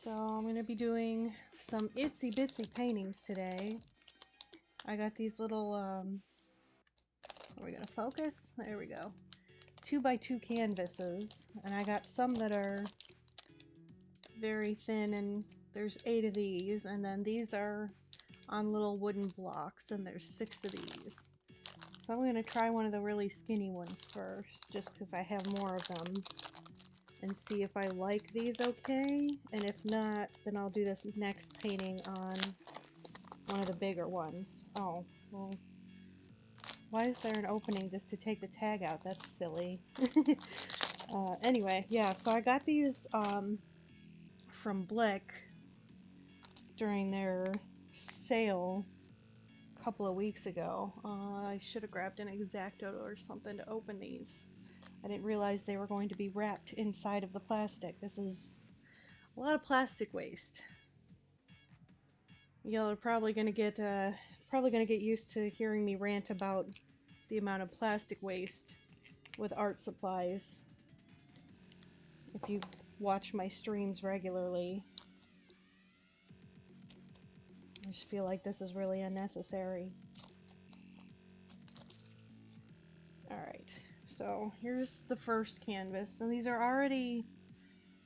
So I'm going to be doing some itsy bitsy paintings today. I got these little, are we going to focus? There we go. 2x2 canvases, and I got some that are very thin, and there's 8 of these, and then these are on little wooden blocks, and there's 6 of these. So I'm going to try one of the really skinny ones first, just because I have more of them, and see if I like these okay, and if not, then I'll do this next painting on one of the bigger ones. Oh, well, why is there an opening just to take the tag out? That's silly. Anyway, yeah, so I got these from Blick during their sale a couple of weeks ago. I should have grabbed an X-Acto or something to open these. I didn't realize they were going to be wrapped inside of the plastic. This is a lot of plastic waste. Y'all are probably gonna get used to hearing me rant about the amount of plastic waste with art supplies if you watch my streams regularly. I just feel like this is really unnecessary. Alright, so here's the first canvas, and these are already,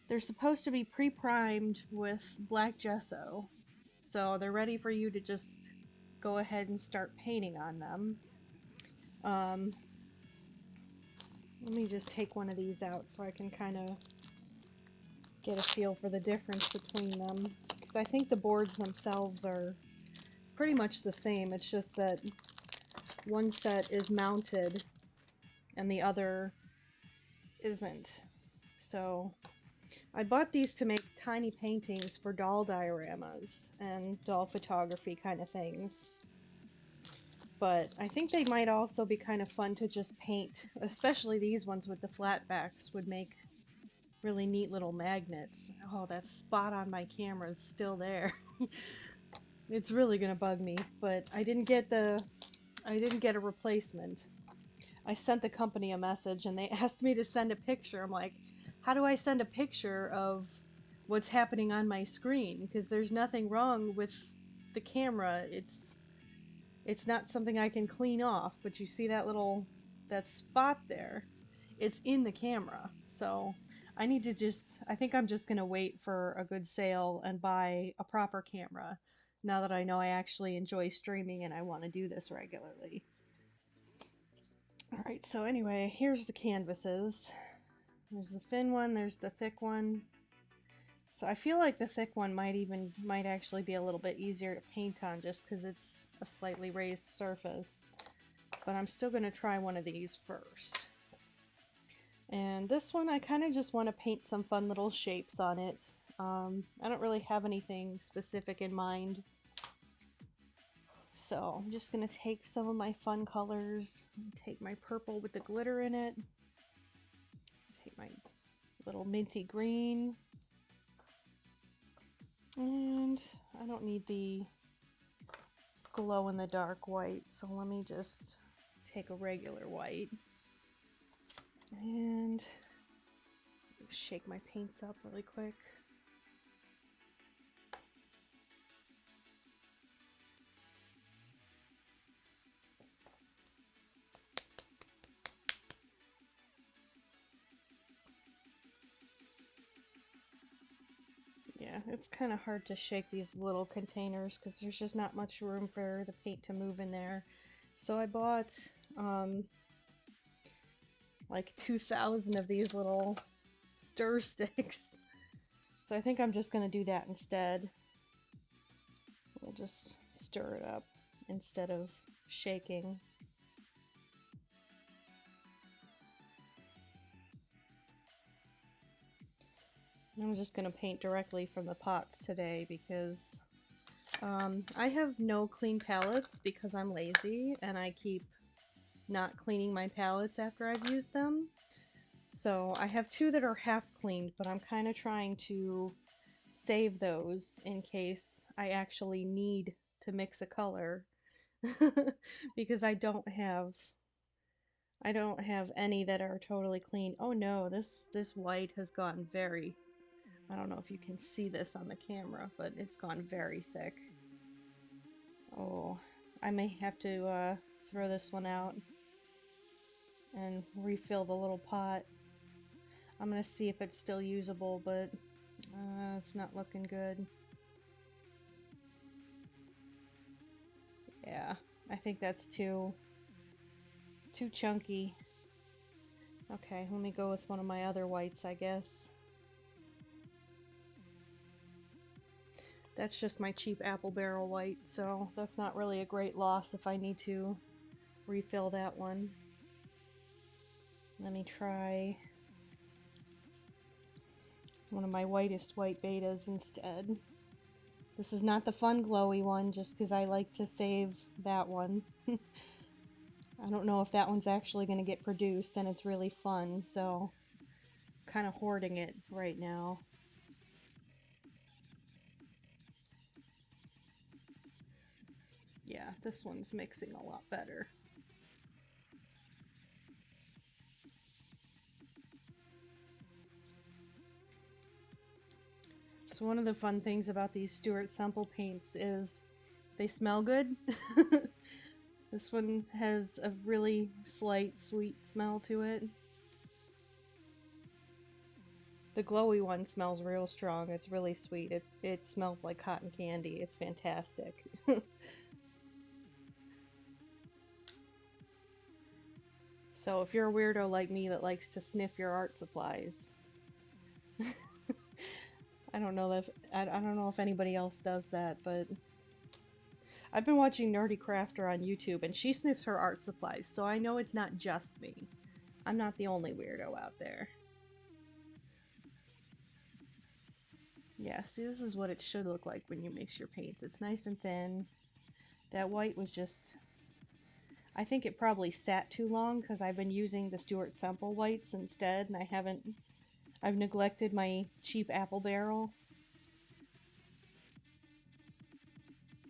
they're supposed to be pre-primed with black gesso, so they're ready for you to just go ahead and start painting on them. Let me just take one of these out so I can kind of get a feel for the difference between them, because I think the boards themselves are pretty much the same. It's just that one set is mounted and the other isn't. So I bought these to make tiny paintings for doll dioramas and doll photography kind of things. But I think they might also be kind of fun to just paint, especially these ones with the flat backs would make really neat little magnets. Oh, that spot on my camera is still there. It's really gonna bug me, but I didn't get a replacement. I sent the company a message and they asked me to send a picture. I'm like, how do I send a picture of what's happening on my screen? Because there's nothing wrong with the camera. It's not something I can clean off, but you see that spot there? It's in the camera. So I think I'm just gonna wait for a good sale and buy a proper camera now that I know I actually enjoy streaming and I want to do this regularly. Alright, so anyway, here's the canvases. There's the thin one, there's the thick one. So I feel like the thick one might actually be a little bit easier to paint on just because it's a slightly raised surface. But I'm still going to try one of these first. And this one I kind of just want to paint some fun little shapes on it. I don't really have anything specific in mind. So I'm just going to take some of my fun colors, take my purple with the glitter in it, take my little minty green, and I don't need the glow-in-the-dark white, so let me just take a regular white and shake my paints up really quick. Yeah, it's kind of hard to shake these little containers because there's just not much room for the paint to move in there. So I bought like 2,000 of these little stir sticks. So I think I'm just going to do that instead. We'll just stir it up instead of shaking. I'm just going to paint directly from the pots today because I have no clean palettes because I'm lazy and I keep not cleaning my palettes after I've used them. So I have 2 that are half cleaned, but I'm kind of trying to save those in case I actually need to mix a color because I don't have any that are totally clean. Oh no, this white has gotten very I don't know if you can see this on the camera, but it's gone very thick. Oh, I may have to throw this one out and refill the little pot. I'm gonna see if it's still usable, but it's not looking good. Yeah, I think that's too chunky. Okay, let me go with one of my other whites, I guess. That's just my cheap apple barrel white, so that's not really a great loss if I need to refill that one. Let me try one of my whitest white betas instead. This is not the fun glowy one, just because I like to save that one. I don't know if that one's actually going to get produced, and it's really fun, so I'm kind of hoarding it right now. Yeah, this one's mixing a lot better. So one of the fun things about these Stuart Semple paints is they smell good. This one has a really slight sweet smell to it. The glowy one smells real strong. It's really sweet. It smells like cotton candy. It's fantastic. So if you're a weirdo like me that likes to sniff your art supplies, I don't know if anybody else does that, but I've been watching Nerdy Crafter on YouTube, and she sniffs her art supplies, so I know it's not just me. I'm not the only weirdo out there. Yeah, see, this is what it should look like when you mix your paints. It's nice and thin. That white was just... I think it probably sat too long because I've been using the Stuart Semple whites instead, and I've neglected my cheap apple barrel.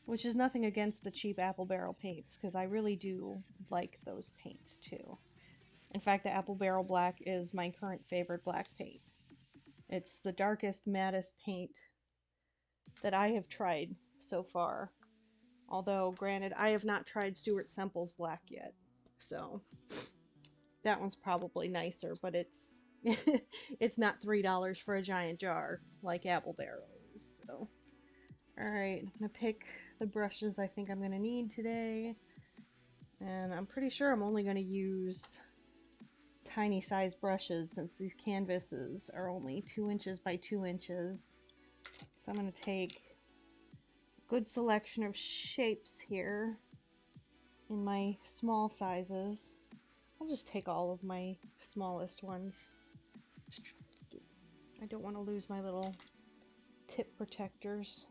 Which is nothing against the cheap apple barrel paints, because I really do like those paints too. In fact, the apple barrel black is my current favorite black paint. It's the darkest, mattest paint that I have tried so far. Although, granted, I have not tried Stuart Semple's black yet. So, that one's probably nicer, but it's it's not $3 for a giant jar like apple barrel is. So, alright, I'm gonna pick the brushes I think I'm gonna need today. And I'm pretty sure I'm only gonna use tiny size brushes since these canvases are only 2 inches by 2 inches. So I'm going to take a good selection of shapes here in my small sizes. I'll just take all of my smallest ones. I don't want to lose my little tip protectors.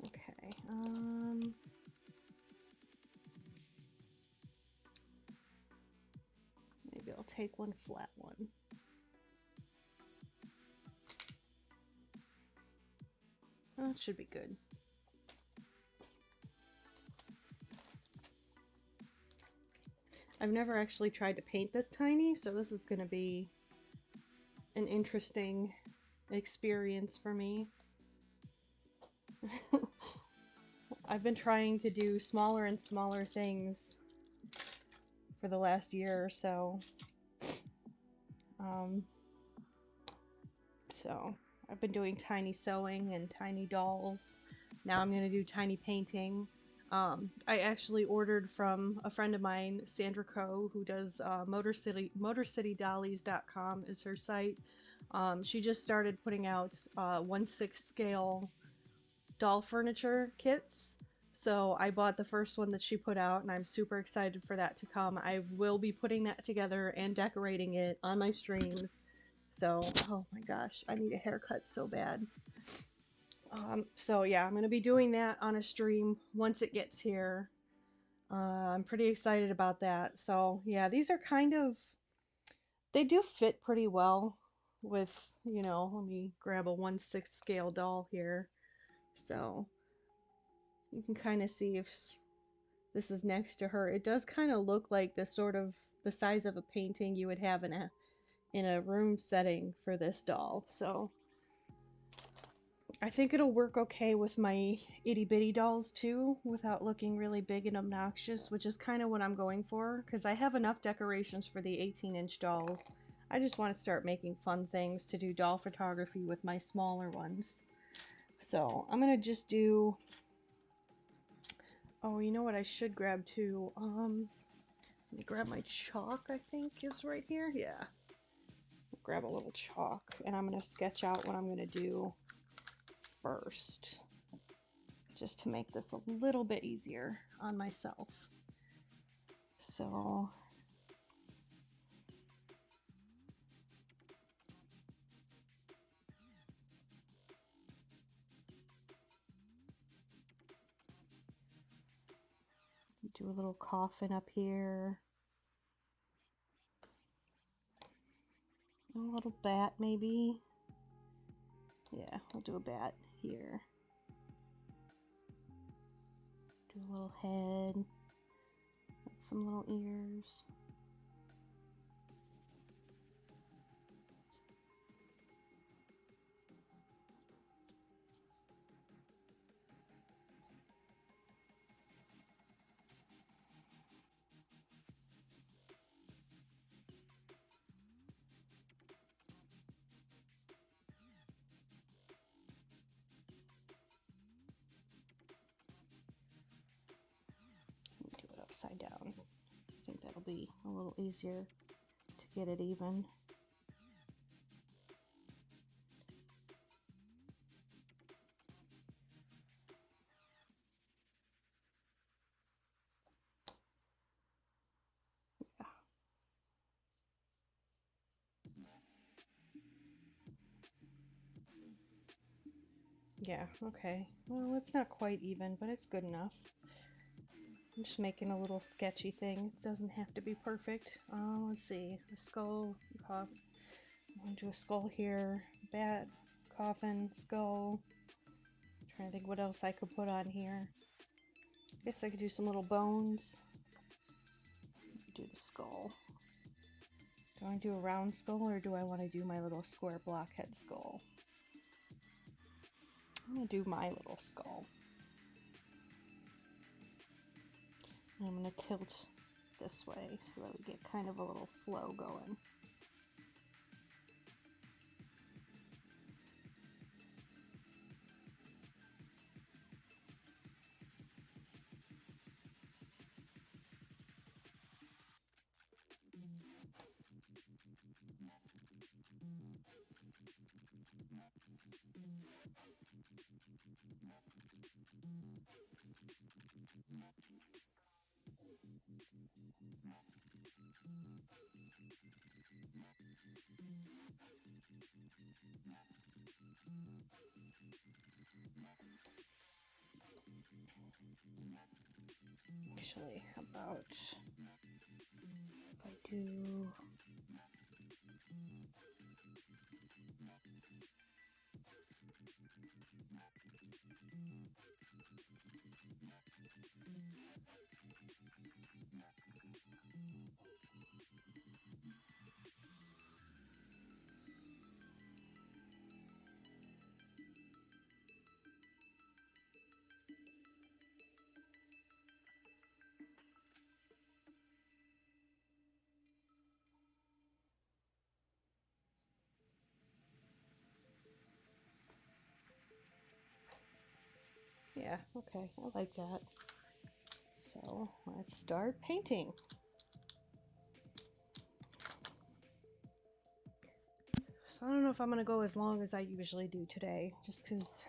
Okay, maybe I'll take one flat one. That should be good. I've never actually tried to paint this tiny, so this is going to be an interesting experience for me. I've been trying to do smaller and smaller things for the last year or so. So I've been doing tiny sewing and tiny dolls. Now I'm going to do tiny painting. I actually ordered from a friend of mine, Sandra Coe, who does MotorCityDollies.com is her site. She just started putting out 1/6 scale doll furniture kits. So I bought the first one that she put out, and I'm super excited for that to come. I will be putting that together and decorating it on my streams. So, oh my gosh, I need a haircut so bad. So yeah, I'm going to be doing that on a stream once it gets here. I'm pretty excited about that. So yeah, these are they do fit pretty well with, let me grab a 1/6 scale doll here. So you can kind of see if this is next to her, it does kind of look like the sort of the size of a painting you would have in a room setting for this doll. So I think it'll work okay with my itty bitty dolls too, without looking really big and obnoxious, which is kind of what I'm going for, because I have enough decorations for the 18-inch dolls. I just want to start making fun things to do doll photography with my smaller ones. So I'm gonna just do, oh, you know what I should grab too? Let me grab my chalk, I think is right here. Yeah. Grab a little chalk, and I'm gonna sketch out what I'm gonna do first, just to make this a little bit easier on myself. So do a little coffin up here, a little bat maybe. Yeah, we'll do a bat here. Do a little head, some little ears. Do it upside down. I think that'll be a little easier to get it even. Yeah, okay. Well, it's not quite even, but it's good enough. I'm just making a little sketchy thing. It doesn't have to be perfect. Let's see. A skull, I'm going to do a skull here. Bat, coffin, skull. I'm trying to think what else I could put on here. I guess I could do some little bones. Do the skull. Do I want to do a round skull, or do I want to do my little square blockhead skull? I'm going to do my little skull. And I'm going to tilt this way so that we get kind of a little flow going. Actually, how about if I do yeah, okay, I like that. So let's start painting. So I don't know if I'm gonna go as long as I usually do today, just because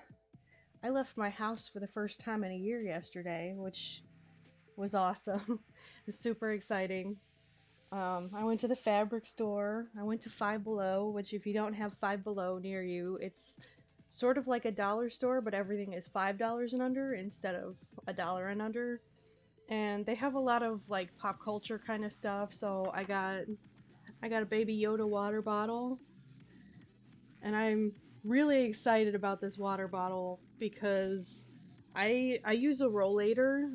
I left my house for the first time in a year yesterday, which was awesome. It was super exciting. I went to the fabric store. I went to Five Below, which if you don't have Five Below near you, it's sort of like a dollar store, but everything is $5 and under instead of a dollar and under. And they have a lot of like pop culture kind of stuff. So I got a Baby Yoda water bottle, and I'm really excited about this water bottle because I use a rollator.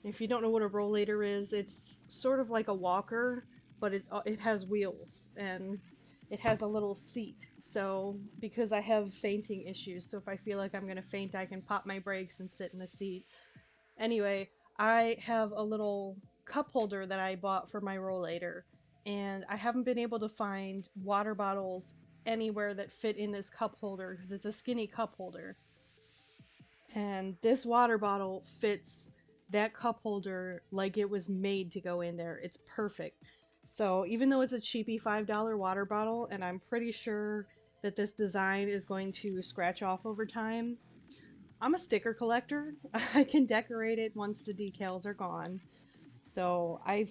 If you don't know what a rollator is, it's sort of like a walker, but it has wheels and it has a little seat. So because I have fainting issues, so if I feel like I'm gonna faint, I can pop my brakes and sit in the seat. Anyway, I have a little cup holder that I bought for my rollator, and I haven't been able to find water bottles anywhere that fit in this cup holder because it's a skinny cup holder. And this water bottle fits that cup holder like it was made to go in there. It's perfect. So even though it's a cheapy $5 water bottle, and I'm pretty sure that this design is going to scratch off over time, I'm a sticker collector. I can decorate it once the decals are gone. So I'm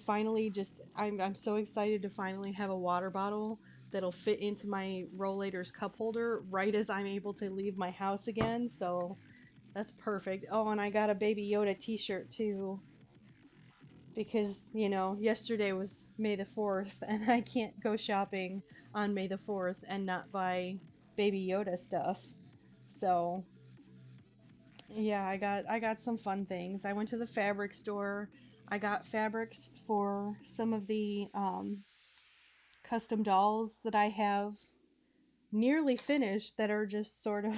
so excited to finally have a water bottle that'll fit into my Rollator's cup holder right as I'm able to leave my house again. So that's perfect. Oh, and I got a Baby Yoda t-shirt too because, yesterday was May the 4th and I can't go shopping on May the 4th and not buy Baby Yoda stuff. So, yeah, I got some fun things. I went to the fabric store. I got fabrics for some of the custom dolls that I have nearly finished that are just sort of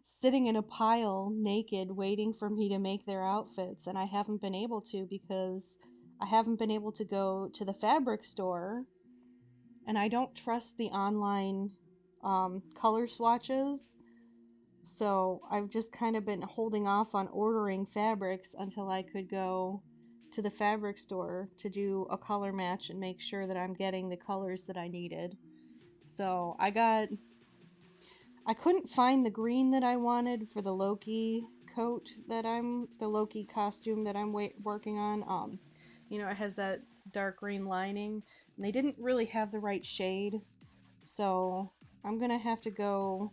sitting in a pile naked waiting for me to make their outfits, and I haven't been able to because I haven't been able to go to the fabric store, and I don't trust the online color swatches. So I've just kind of been holding off on ordering fabrics until I could go to the fabric store to do a color match and make sure that I'm getting the colors that I needed. So I couldn't find the green that I wanted for the Loki the Loki costume that I'm working on. It has that dark green lining, and they didn't really have the right shade. So I'm gonna have to go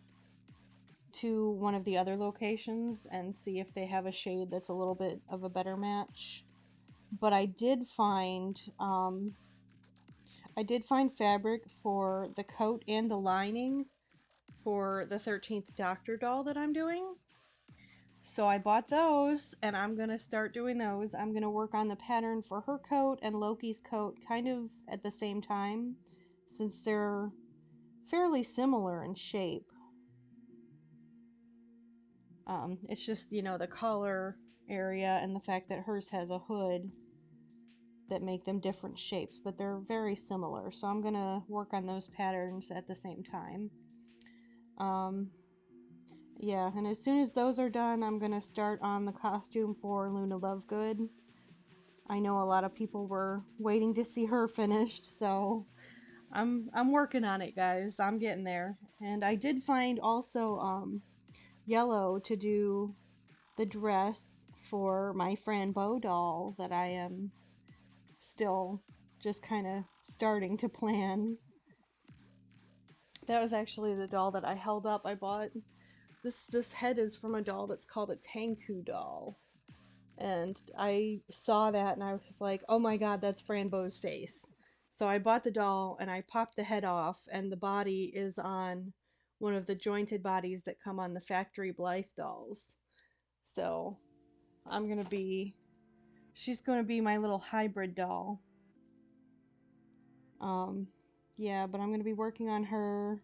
to one of the other locations and see if they have a shade that's a little bit of a better match. But I did find fabric for the coat and the lining for the 13th Doctor doll that I'm doing. So I bought those and I'm going to start doing those. I'm going to work on the pattern for her coat and Loki's coat kind of at the same time since they're fairly similar in shape. It's just, the collar area and the fact that hers has a hood that make them different shapes, but they're very similar. So I'm going to work on those patterns at the same time. Yeah, and as soon as those are done, I'm going to start on the costume for Luna Lovegood. I know a lot of people were waiting to see her finished, so I'm working on it, guys. I'm getting there. And I did find also yellow to do the dress for my Frambeau doll that I am still just kind of starting to plan. That was actually the doll that I held up. I bought this head is from a doll that's called a Tanku doll. And I saw that and I was like, oh my god, that's Frambeau's face. So I bought the doll and I popped the head off, and the body is on one of the jointed bodies that come on the factory Blythe dolls. So she's gonna be my little hybrid doll. Yeah, but I'm gonna be working on her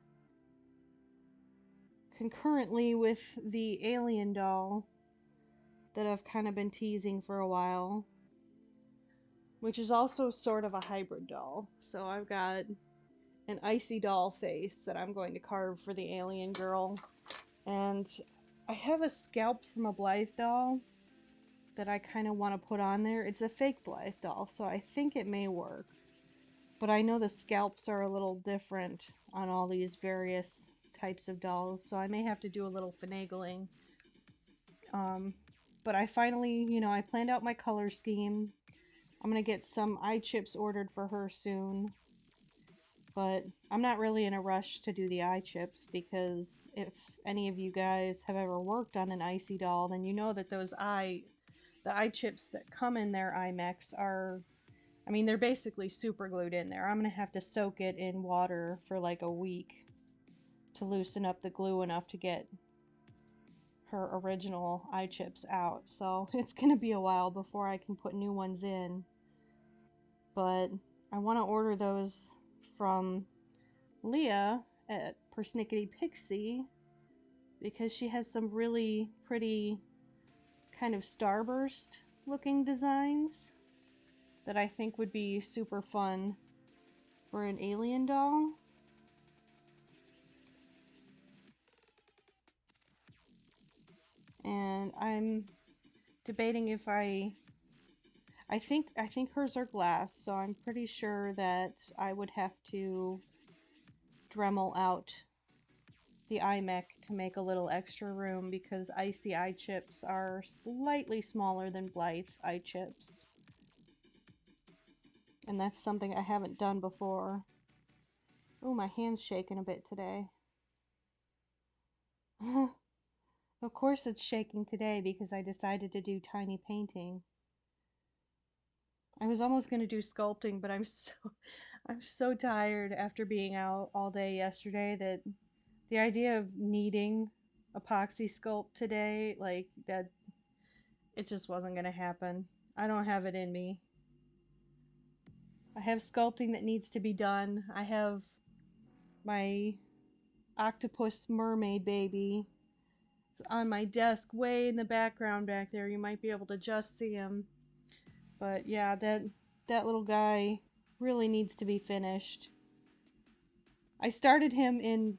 concurrently with the alien doll that I've kind of been teasing for a while, which is also sort of a hybrid doll. So I've got an icy doll face that I'm going to carve for the alien girl. And I have a scalp from a Blythe doll that I kind of want to put on there. It's a fake Blythe doll, so I think it may work. But I know the scalps are a little different on all these various types of dolls, so I may have to do a little finagling. But I finally, I planned out my color scheme. I'm going to get some eye chips ordered for her soon. But I'm not really in a rush to do the eye chips because if any of you guys have ever worked on an icy doll, then you know that the eye chips that come in their IMAX they're basically super glued in there. I'm going to have to soak it in water for like a week to loosen up the glue enough to get her original eye chips out, so it's gonna be a while before I can put new ones in. But I want to order those from Leah at Persnickety Pixie because she has some really pretty kind of starburst looking designs that I think would be super fun for an alien doll. And I'm debating if I think hers are glass, so I'm pretty sure that I would have to Dremel out the iMac to make a little extra room because icy eye chips are slightly smaller than Blythe eye chips. And that's something I haven't done before. Oh, my hand's shaking a bit today. Of course it's shaking today because I decided to do tiny painting. I was almost going to do sculpting, but I'm so tired after being out all day yesterday that the idea of needing epoxy sculpt today, like that, it just wasn't going to happen. I don't have it in me. I have sculpting that needs to be done. I have my octopus mermaid baby on my desk way in the background back there. You might be able to just see him. But yeah, that little guy really needs to be finished. I started him in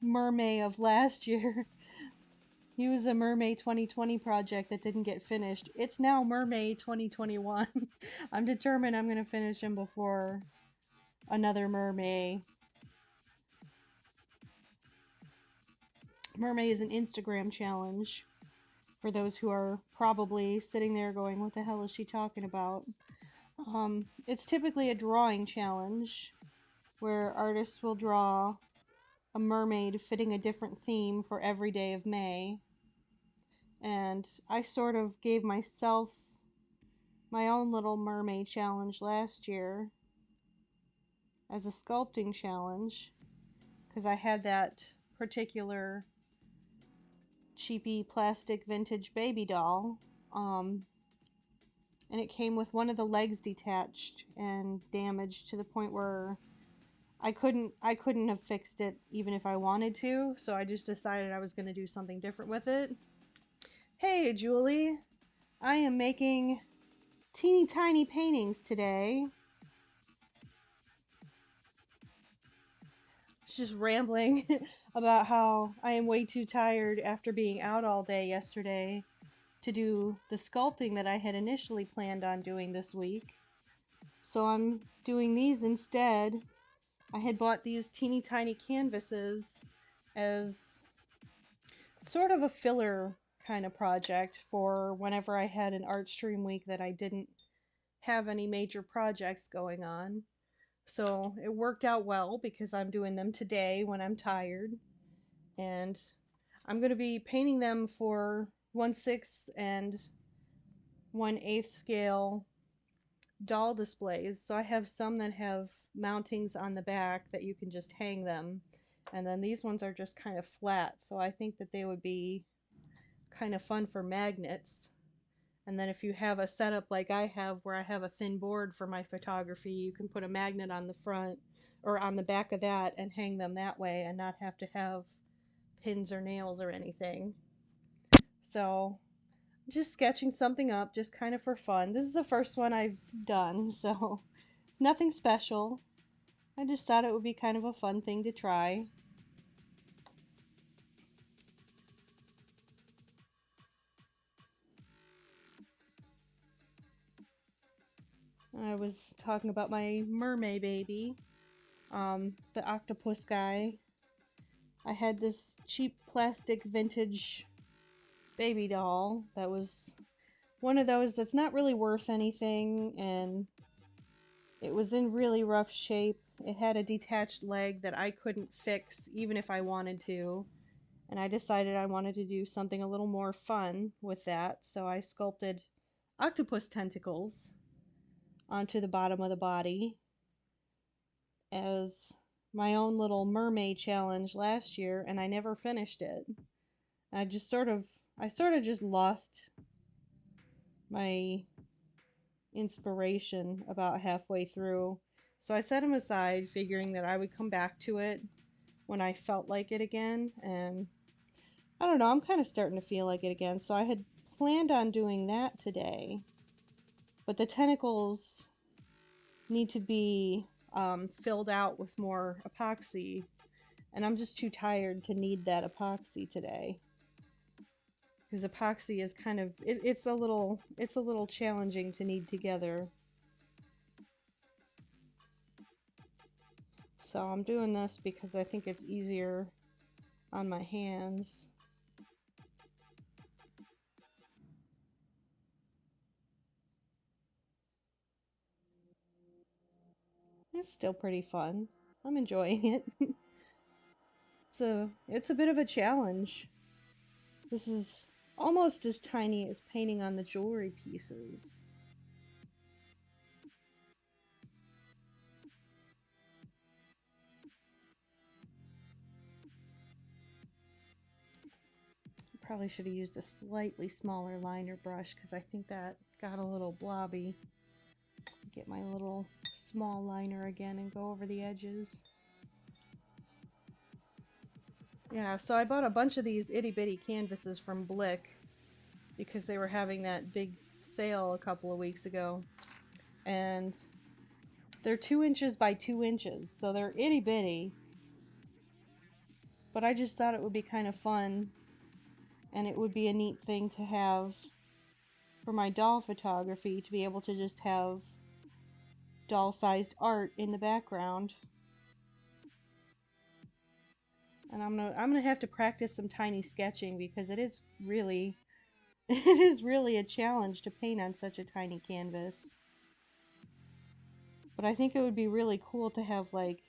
Mermaid of last year. He was a Mermaid 2020 project that didn't get finished. It's now Mermaid 2021. I'm determined I'm going to finish him before another Mermaid. Mermaid is an Instagram challenge for those who are probably sitting there going, what the hell is she talking about? It's typically a drawing challenge where artists will draw a mermaid fitting a different theme for every day of May. And I sort of gave myself my own little mermaid challenge last year as a sculpting challenge because I had that particular cheapy plastic vintage baby doll. And it came with one of the legs detached and damaged to the point where I couldn't have fixed it even if I wanted to, so I just decided I was going to do something different with it. Hey, Julie, I am making teeny tiny paintings today. Just rambling about how I am way too tired after being out all day yesterday to do the sculpting that I had initially planned on doing this week. So I'm doing these instead. I had bought these teeny tiny canvases as sort of a filler kind of project for whenever I had an art stream week that I didn't have any major projects going on. So it worked out well because I'm doing them today when I'm tired. And I'm going to be painting them for 1/6 and 1/8 scale doll displays. So I have some that have mountings on the back that you can just hang them. And then these ones are just kind of flat. So I think that they would be kind of fun for magnets. And then if you have a setup like I have where I have a thin board for my photography, you can put a magnet on the front or on the back of that and hang them that way and not have to have pins or nails or anything. So just sketching something up just kind of for fun. This is the first one I've done, so it's nothing special. I just thought it would be kind of a fun thing to try. I was talking about my mermaid baby, the octopus guy. I had this cheap plastic vintage baby doll that was one of those that's not really worth anything, and it was in really rough shape. It had a detached leg that I couldn't fix even if I wanted to, and I decided I wanted to do something a little more fun with that, so I sculpted octopus tentacles onto the bottom of the body as my own little mermaid challenge last year, and I never finished it. I sort of just lost my inspiration about halfway through. So I set them aside, figuring that I would come back to it when I felt like it again. And I don't know, I'm kind of starting to feel like it again. So I had planned on doing that today, but the tentacles need to be filled out with more epoxy, and I'm just too tired to need that epoxy today. Because epoxy is kind of it's a little challenging to knead together. So I'm doing this because I think it's easier on my hands. It's still pretty fun. I'm enjoying it. So it's a bit of a challenge. This is almost as tiny as painting on the jewelry pieces. Probably should have used a slightly smaller liner brush because I think that got a little blobby. Get my little small liner again and go over the edges. Yeah, so I bought a bunch of these itty bitty canvases from Blick because they were having that big sale a couple of weeks ago. And they're 2 inches by 2 inches, so they're itty bitty. But I just thought it would be kind of fun, and it would be a neat thing to have for my doll photography, to be able to just have doll-sized art in the background. And I'm gonna have to practice some tiny sketching because it is really it is really a challenge to paint on such a tiny canvas. But I think it would be really cool to have like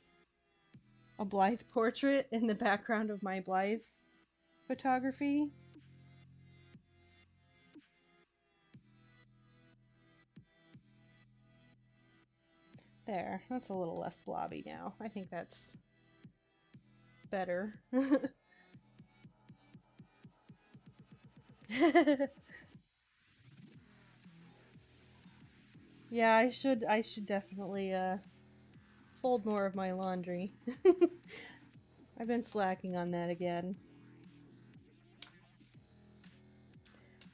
a Blythe portrait in the background of my Blythe photography. There, that's a little less blobby now. I think that's better. Yeah, I should definitely fold more of my laundry. I've been slacking on that again.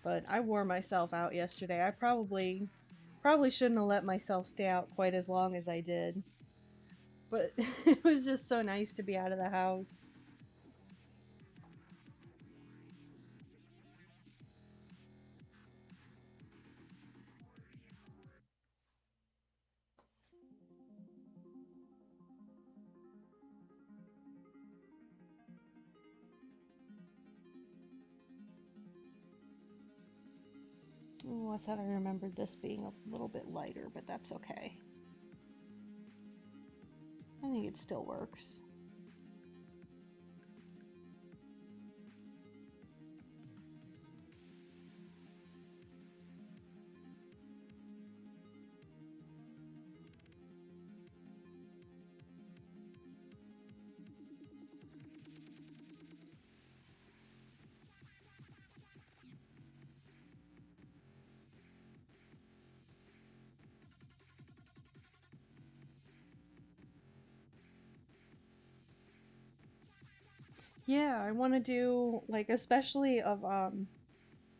But I wore myself out yesterday. I probably shouldn't have let myself stay out quite as long as I did. But it was just so nice to be out of the house. Oh, I thought I remembered this being a little bit lighter, but that's okay. I think it still works. Yeah, I want to do, like, especially of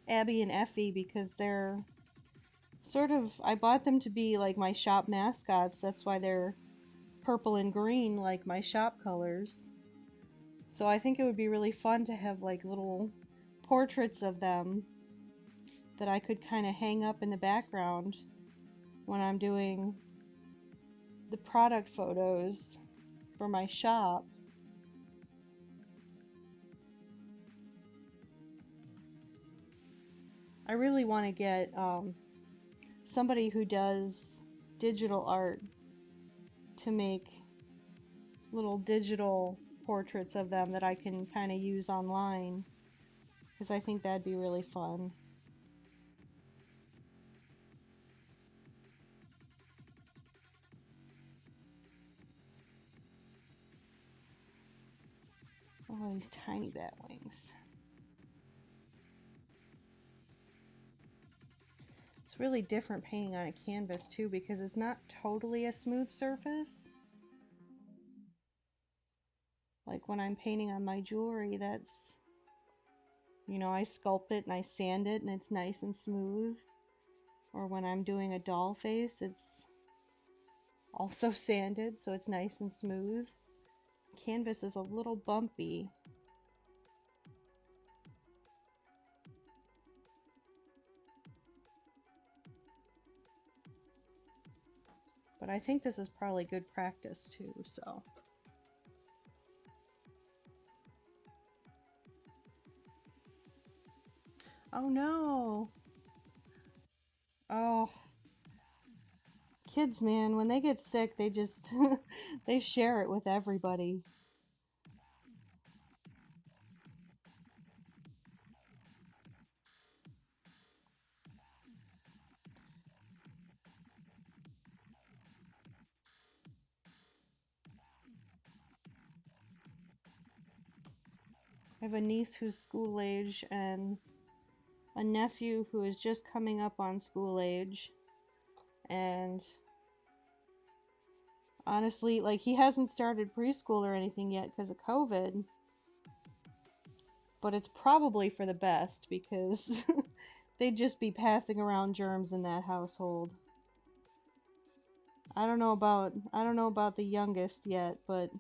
Abby and Effie, because they're sort of, I bought them to be like my shop mascots. That's why they're purple and green, like my shop colors. So I think it would be really fun to have like little portraits of them that I could kind of hang up in the background when I'm doing the product photos for my shop. I really want to get somebody who does digital art to make little digital portraits of them that I can kind of use online, because I think that'd be really fun. Oh, these tiny bat wings. It's really different painting on a canvas too because it's not totally a smooth surface. Like when I'm painting on my jewelry, that's, you know, I sculpt it and I sand it and it's nice and smooth. Or when I'm doing a doll face, it's also sanded, so it's nice and smooth. Canvas is a little bumpy. But I think this is probably good practice too, so. Oh no! Oh, kids, man, when they get sick, they just, they share it with everybody. I have a niece who's school age and a nephew who is just coming up on school age. And honestly, like, he hasn't started preschool or anything yet because of COVID. But it's probably for the best because they'd just be passing around germs in that household. I don't know about the youngest yet, but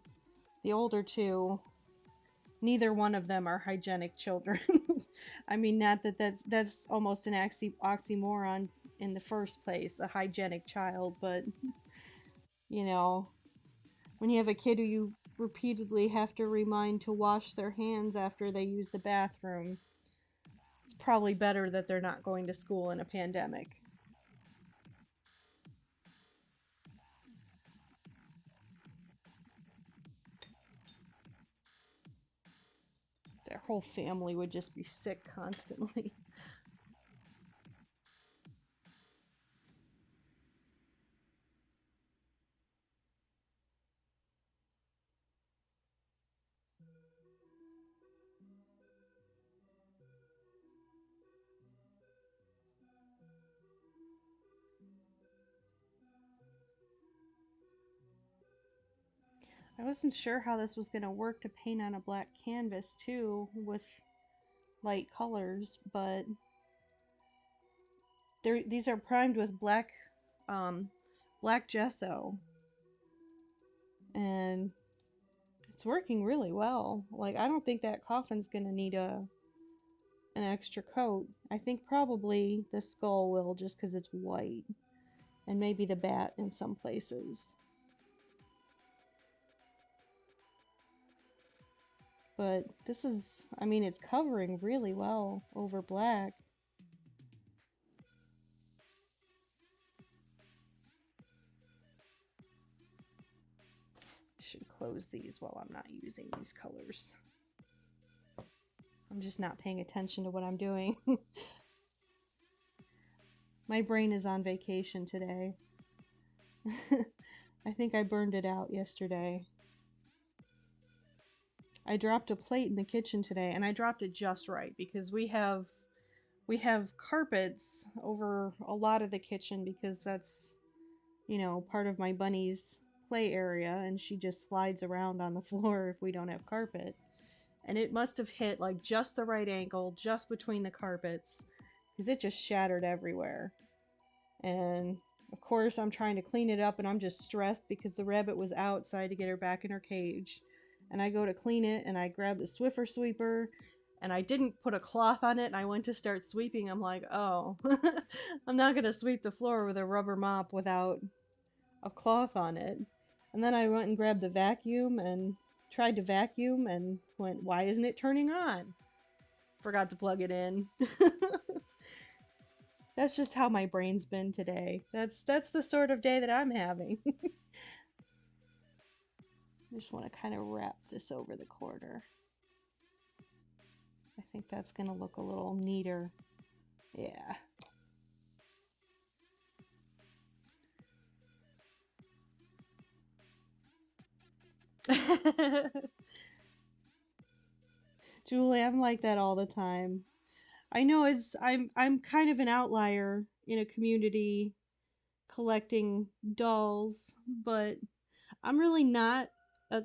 the older two, neither one of them are hygienic children. I mean, not that that's almost an oxymoron in the first place, a hygienic child, but you know, when you have a kid who you repeatedly have to remind to wash their hands after they use the bathroom, it's probably better that they're not going to school in a pandemic. Their whole family would just be sick constantly. I wasn't sure how this was going to work to paint on a black canvas too with light colors, but these are primed with um, black gesso, and it's working really well. Like, I don't think that coffin's gonna need an extra coat. I think probably the skull will, just because it's white, and maybe the bat in some places. But this is, I mean, it's covering really well over black. Should close these while I'm not using these colors. I'm just not paying attention to what I'm doing. My brain is on vacation today. I think I burned it out yesterday. I dropped a plate in the kitchen today, and I dropped it just right because we have carpets over a lot of the kitchen because that's, you know, part of my bunny's play area, and she just slides around on the floor if we don't have carpet. And it must have hit like just the right angle, just between the carpets, because it just shattered everywhere. And of course, I'm trying to clean it up, and I'm just stressed because the rabbit was out, so I had to get her back in her cage. And I go to clean it, and I grab the Swiffer sweeper, and I didn't put a cloth on it, and I went to start sweeping. I'm like, oh, I'm not gonna sweep the floor with a rubber mop without a cloth on it. And then I went and grabbed the vacuum and tried to vacuum and went, why isn't it turning on? Forgot to plug it in. That's just how my brain's been today. That's the sort of day that I'm having. I just want to kind of wrap this over the corner. I think that's going to look a little neater. Yeah. Julie, I'm like that all the time. I know I'm kind of an outlier in a community collecting dolls, but I'm really not a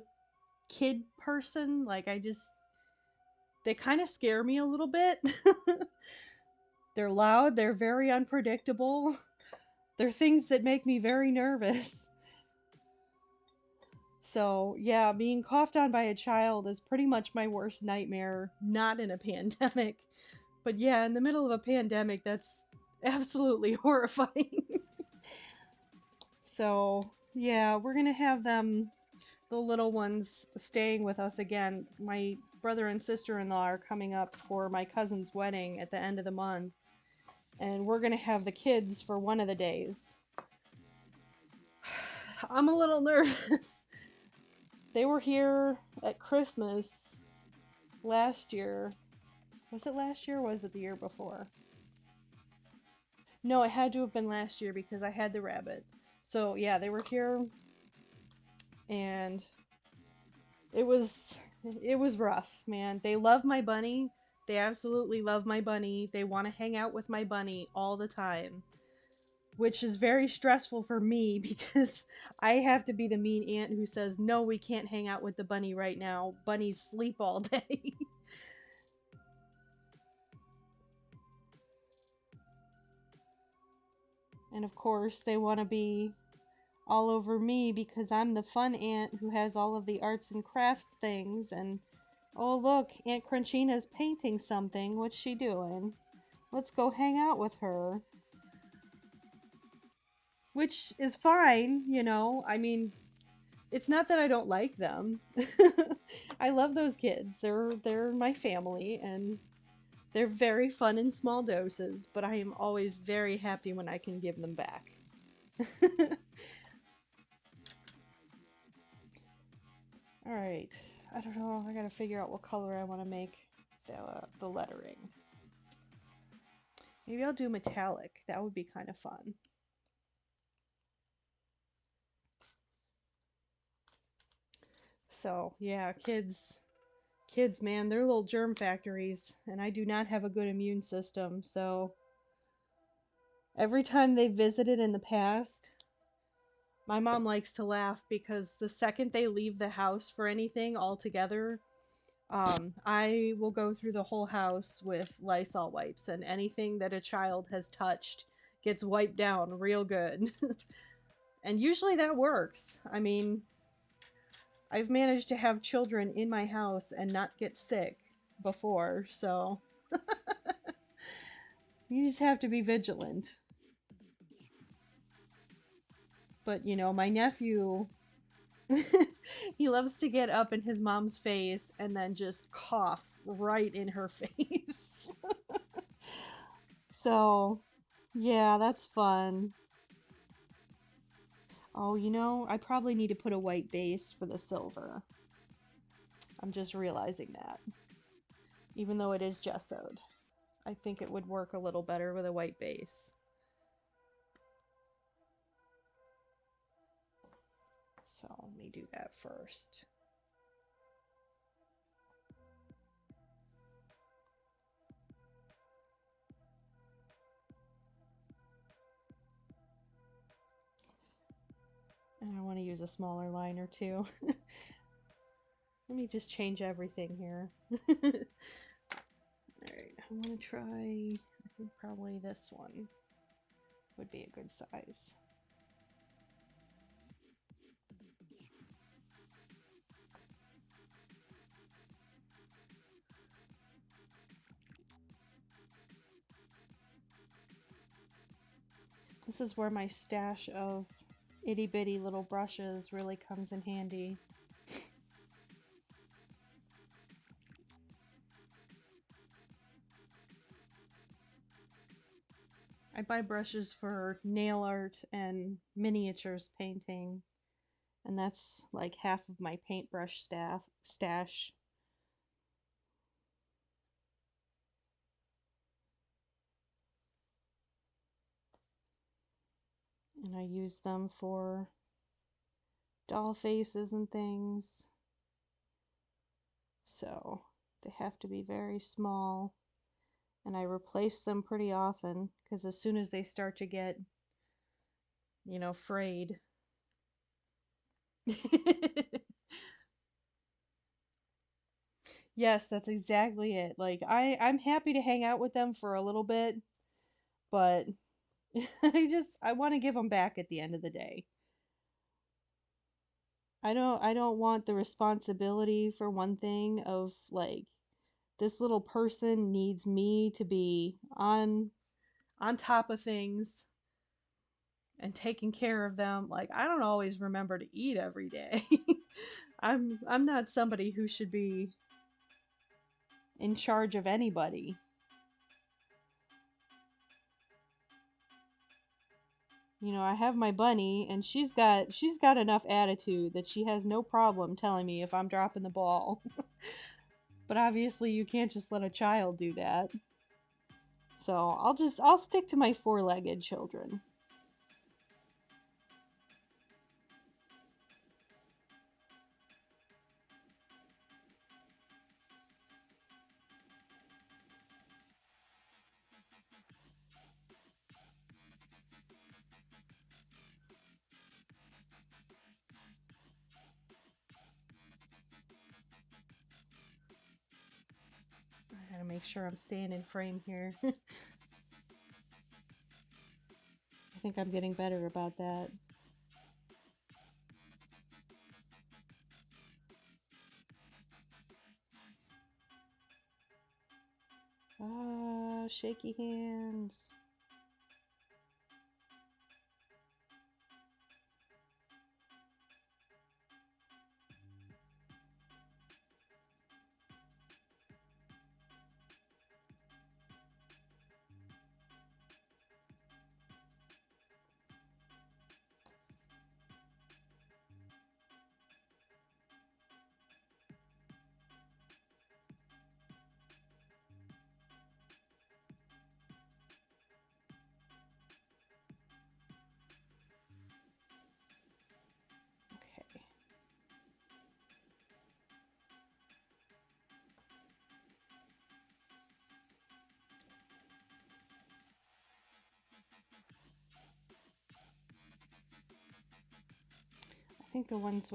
kid person. Like, they kind of scare me a little bit. They're loud, they're very unpredictable. They're things that make me very nervous. So, yeah, being coughed on by a child is pretty much my worst nightmare, not in a pandemic. But yeah, in the middle of a pandemic, that's absolutely horrifying. So, yeah, we're gonna have them, the little ones, staying with us again. My brother and sister-in-law are coming up for my cousin's wedding at the end of the month, and we're gonna have the kids for one of the days. I'm a little nervous. They were here at Christmas last year. Was it last year or was it the year before? No, it had to have been last year because I had the rabbit. So, yeah, they were here and it was it was rough, man. They love my bunny. They absolutely love my bunny. They want to hang out with my bunny all the time, which is very stressful for me because I have to be the mean aunt who says, "No, we can't hang out with the bunny right now. Bunnies sleep all day." And of course, they want to be all over me because I'm the fun aunt who has all of the arts and crafts things. And oh, look, Aunt Crunchina's painting something. What's she doing? Let's go hang out with her. Which is fine, you know. I mean, it's not that I don't like them. I love those kids. They're my family and they're very fun in small doses, but I am always very happy when I can give them back. All right. I don't know. I gotta figure out what color I want to make the lettering. Maybe I'll do metallic. That would be kind of fun. So, yeah, kids, man, they're little germ factories, and I do not have a good immune system, so every time they've visited in the past, my mom likes to laugh because the second they leave the house for anything altogether, I will go through the whole house with Lysol wipes, and anything that a child has touched gets wiped down real good. And usually that works. I mean, I've managed to have children in my house and not get sick before, so you just have to be vigilant. But, you know, my nephew, he loves to get up in his mom's face and then just cough right in her face. So, yeah, that's fun. Oh, you know, I probably need to put a white base for the silver. I'm just realizing that. Even though it is gessoed, I think it would work a little better with a white base. So let me do that first. And I want to use a smaller liner too. Let me just change everything here. Alright, I want to try, I think probably this one would be a good size. This is where my stash of itty bitty little brushes really comes in handy. I buy brushes for nail art and miniatures painting, and that's like half of my paintbrush stash. And I use them for doll faces and things. So they have to be very small And I replace them pretty often because as soon as they start to get, frayed. Yes, that's exactly it. Like I'm happy to hang out with them for a little bit, but I want to give them back at the end of the day. I don't want the responsibility for one thing of like this little person needs me to be on top of things and taking care of them. Like I don't always remember to eat every day. I'm not somebody who should be in charge of anybody. I have my bunny and she's got enough attitude that she has no problem telling me if I'm dropping the ball. But obviously you can't just let a child do that. So I'll stick to my four-legged children. I gotta make sure I'm staying in frame here. I think I'm getting better about that. Ah, shaky hands. Okay. I think the ones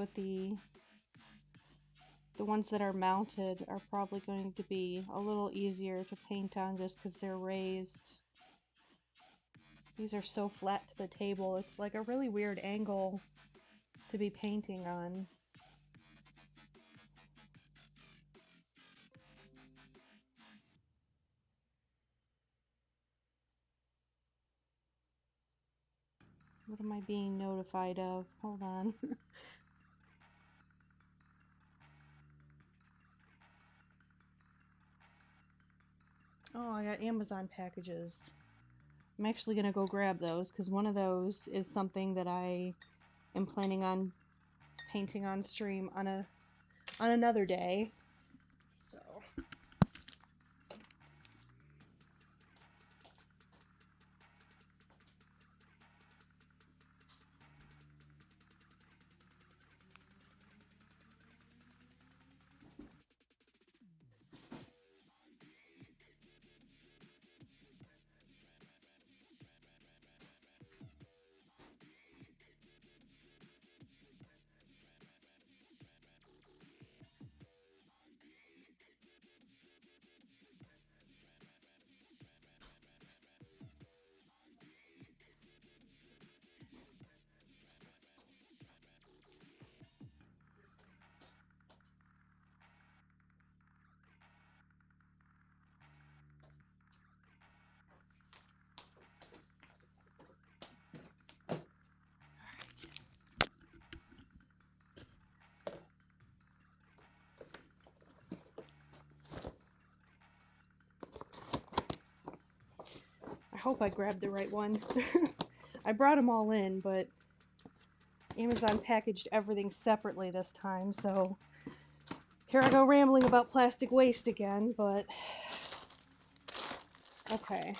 that are mounted are probably going to be a little easier to paint on just because they're raised. These are so flat to the table. It's like a really weird angle to be painting on. What am I being notified of? Hold on. Oh, I got Amazon packages. I'm actually gonna go grab those because one of those is something that I am planning on painting on stream on another day. So I hope I grabbed the right one. I brought them all in, but Amazon packaged everything separately this time, so here I go rambling about plastic waste again, but okay.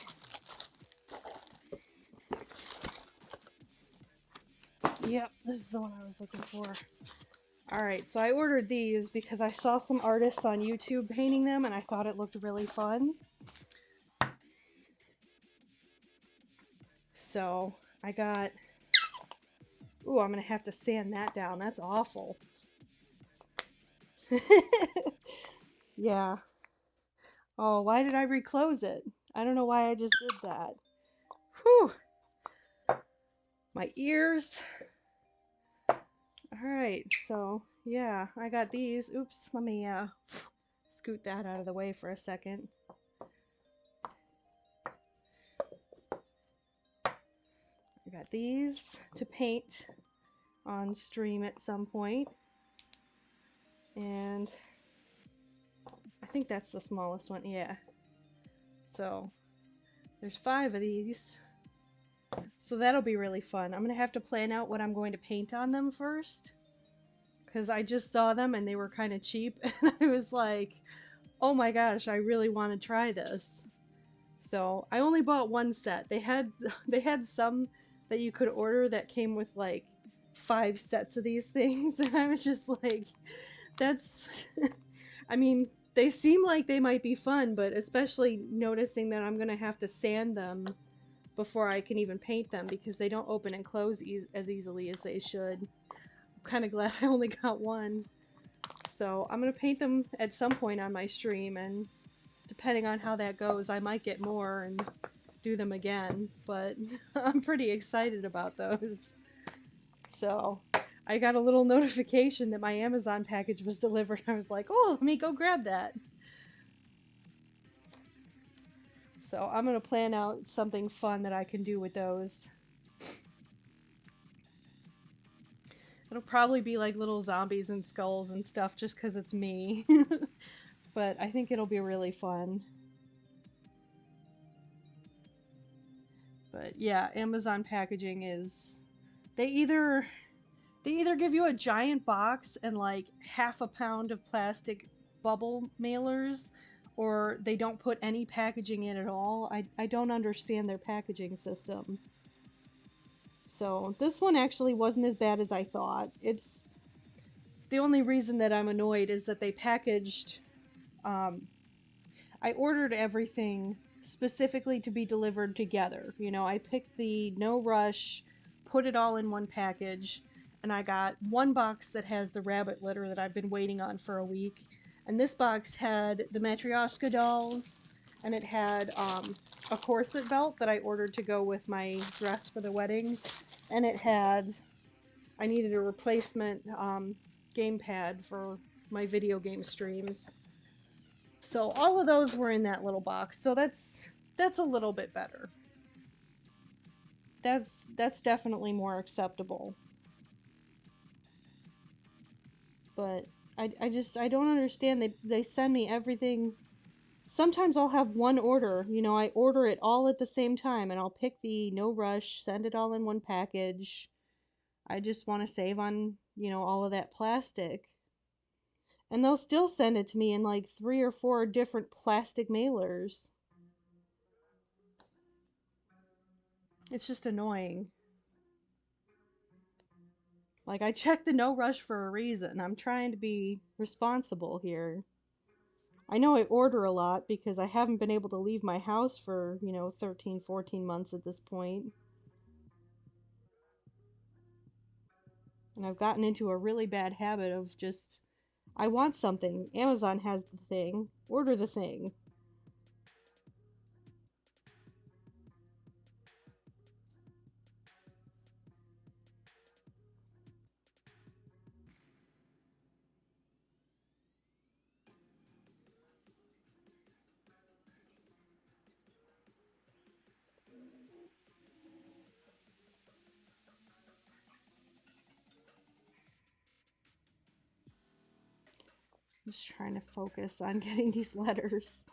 Yep, this is the one I was looking for. Alright, so I ordered these because I saw some artists on YouTube painting them and I thought it looked really fun. So I got, ooh, I'm gonna have to sand that down. That's awful. Yeah. Oh, why did I reclose it? I don't know why I just did that. Whew. My ears. Alright, so yeah, I got these. Oops, let me scoot that out of the way for a second. I got these to paint on stream at some point. And I think that's the smallest one, yeah. So there's 5 of these. So that'll be really fun. I'm going to have to plan out what I'm going to paint on them first. Because I just saw them and they were kind of cheap. And I was like, oh my gosh, I really want to try this. So I only bought one set. They had some that you could order that came with like 5 sets of these things. And I was just like, that's... I mean, they seem like they might be fun, but especially noticing that I'm going to have to sand them before I can even paint them because they don't open and close as easily as they should. I'm kind of glad I only got one. So I'm going to paint them at some point on my stream, and depending on how that goes, I might get more and do them again, but I'm pretty excited about those. So I got a little notification that my Amazon package was delivered. I was like, oh, let me go grab that. So I'm going to plan out something fun that I can do with those. It'll probably be like little zombies and skulls and stuff just because it's me. But I think it'll be really fun. But yeah, Amazon packaging is... They either give you a giant box and like half a pound of plastic bubble mailers, or they don't put any packaging in at all. I don't understand their packaging system. So this one actually wasn't as bad as I thought. It's the only reason that I'm annoyed is that they packaged... I ordered everything specifically to be delivered together. You know, I picked the no rush, put it all in one package, and I got one box that has the rabbit litter that I've been waiting on for a week. And this box had the Matryoshka dolls, and it had a corset belt that I ordered to go with my dress for the wedding. And it had, I needed a replacement gamepad for my video game streams. So all of those were in that little box. So that's a little bit better. That's definitely more acceptable. But I don't understand. They send me everything. Sometimes I'll have one order. You know, I order it all at the same time, and I'll pick the no rush, send it all in one package. I just want to save on, you know, all of that plastic. And they'll still send it to me in like 3 or 4 different plastic mailers. It's just annoying. Like, I checked the no rush for a reason. I'm trying to be responsible here. I know I order a lot because I haven't been able to leave my house for, you know, 13, 14 months at this point. And I've gotten into a really bad habit of just, I want something. Amazon has the thing. Order the thing. I'm just trying to focus on getting these letters.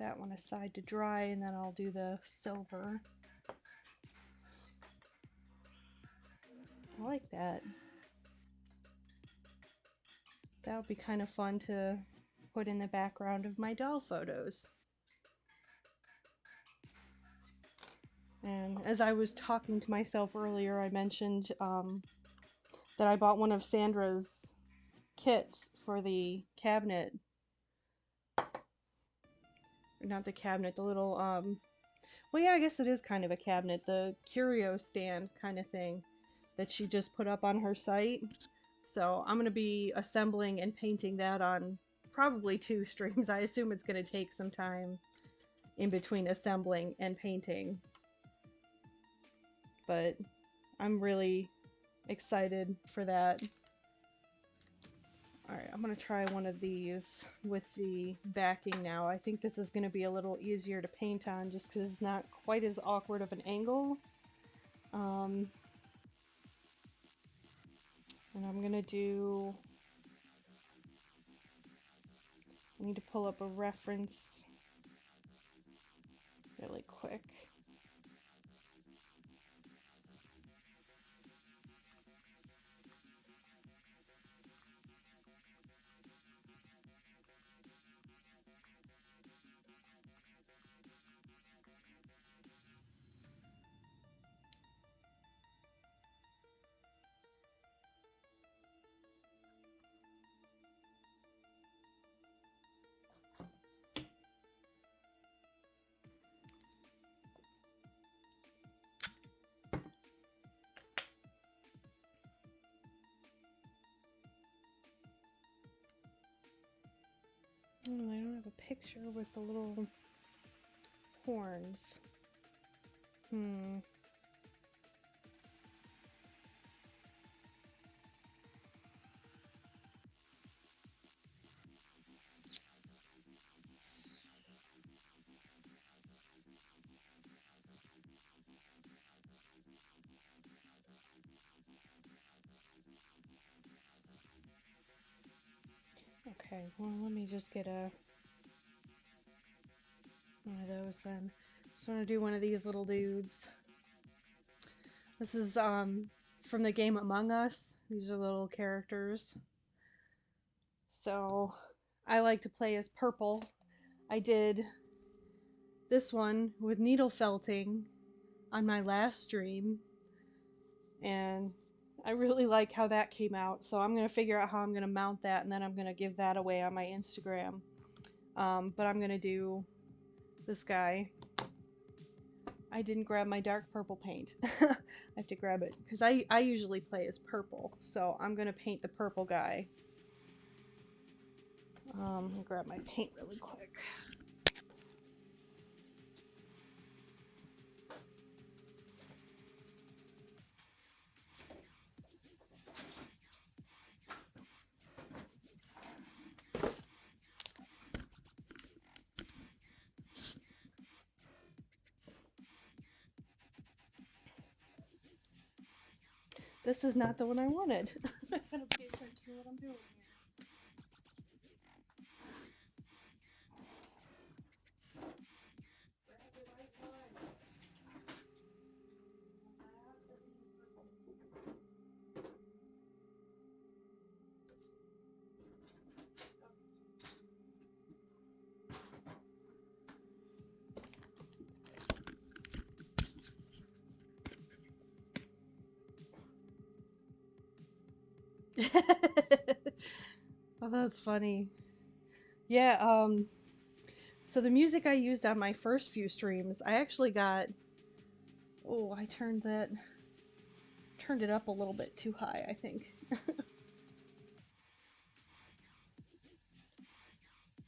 that one aside to dry, and then I'll do the silver. I like that. That would be kind of fun to put in the background of my doll photos. And as I was talking to myself earlier, I mentioned that I bought one of Sandra's kits for the cabinet. Not the cabinet, the little, well, yeah, I guess it is kind of a cabinet. The curio stand kind of thing that she just put up on her site. So I'm going to be assembling and painting that on probably 2 streams. I assume it's going to take some time in between assembling and painting. But I'm really excited for that. Alright, I'm going to try one of these with the backing now. I think this is going to be a little easier to paint on just because it's not quite as awkward of an angle. And I'm going to do... I need to pull up a reference really quick. Oh, I don't have a picture with the little horns. Okay, well, let me just get one of those then. Just want to do one of these little dudes. This is from the game Among Us. These are little characters. So I like to play as purple. I did this one with needle felting on my last stream, and I really like how that came out. So I'm going to figure out how I'm going to mount that, and then I'm going to give that away on my Instagram. But I'm going to do this guy. I didn't grab my dark purple paint. I have to grab it because I usually play as purple, so I'm gonna paint the purple guy. I'll grab my paint really quick. This is not the one I wanted. I gotta pay attention to what I'm doing here. Oh, that's funny. Yeah, so the music I used on my first few streams, I actually got... Oh, I turned it up a little bit too high, I think.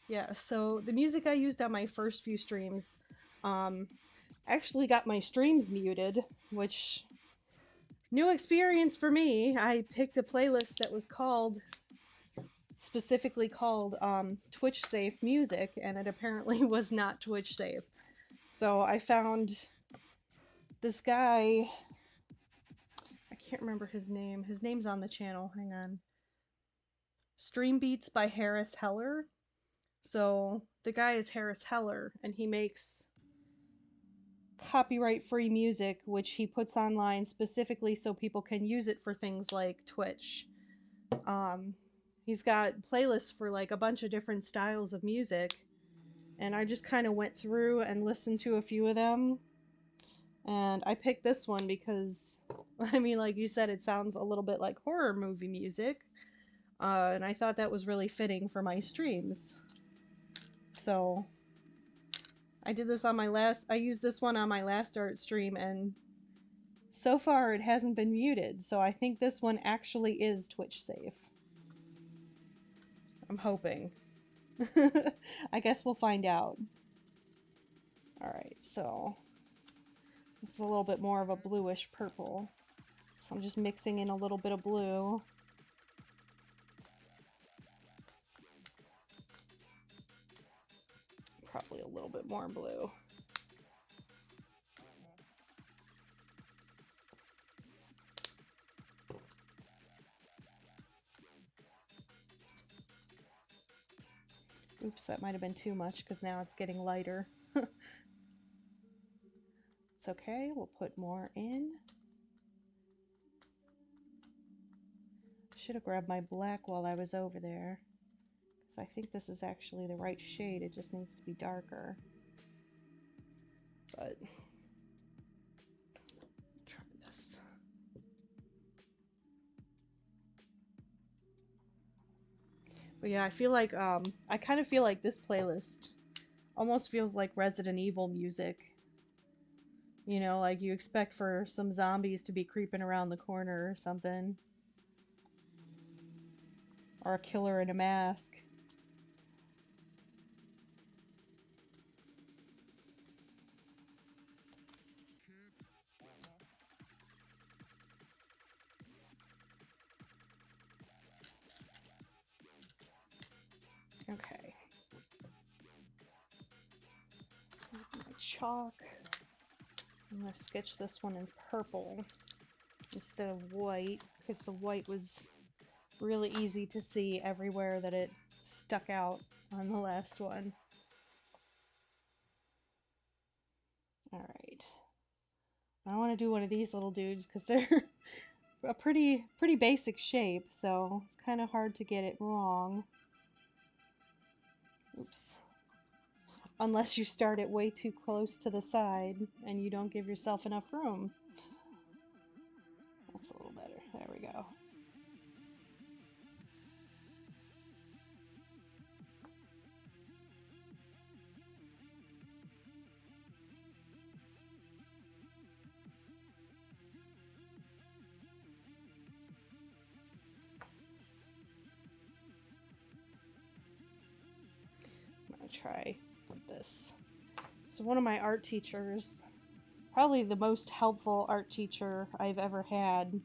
Yeah, so the music I used on my first few streams, actually got my streams muted, which... New experience for me. I picked a playlist that was specifically called Twitch safe music, and it apparently was not Twitch safe. So I found this guy, I can't remember his name. His name's on the channel, hang on. Stream Beats by Harris Heller. So the guy is Harris Heller, and he makes copyright free music, which he puts online specifically so people can use it for things like Twitch. Um, he's got playlists for like a bunch of different styles of music, and I just kind of went through and listened to a few of them. And I picked this one because, I mean, like you said, it sounds a little bit like horror movie music. And I thought that was really fitting for my streams. So I did this on I used this one on my last art stream, and so far it hasn't been muted. So I think this one actually is Twitch safe. I'm hoping. I guess we'll find out. Alright, so this is a little bit more of a bluish purple. So I'm just mixing in a little bit of blue. Probably a little bit more blue. Oops, that might have been too much because now it's getting lighter. It's okay, we'll put more in. Should have grabbed my black while I was over there, because I think this is actually the right shade, it just needs to be darker. But try this. But yeah, I feel like I kind of feel like this playlist almost feels like Resident Evil music. You know, like you expect for some zombies to be creeping around the corner or something. Or a killer in a mask. Okay. My chalk. I'm going to sketch this one in purple instead of white, because the white was really easy to see everywhere that it stuck out on the last one. Alright. I want to do one of these little dudes because they're a pretty basic shape, so it's kind of hard to get it wrong. Oops. Unless you start it way too close to the side and you don't give yourself enough room. That's a little better. There we go. I'm gonna try this. So one of my art teachers, probably the most helpful art teacher I've ever had,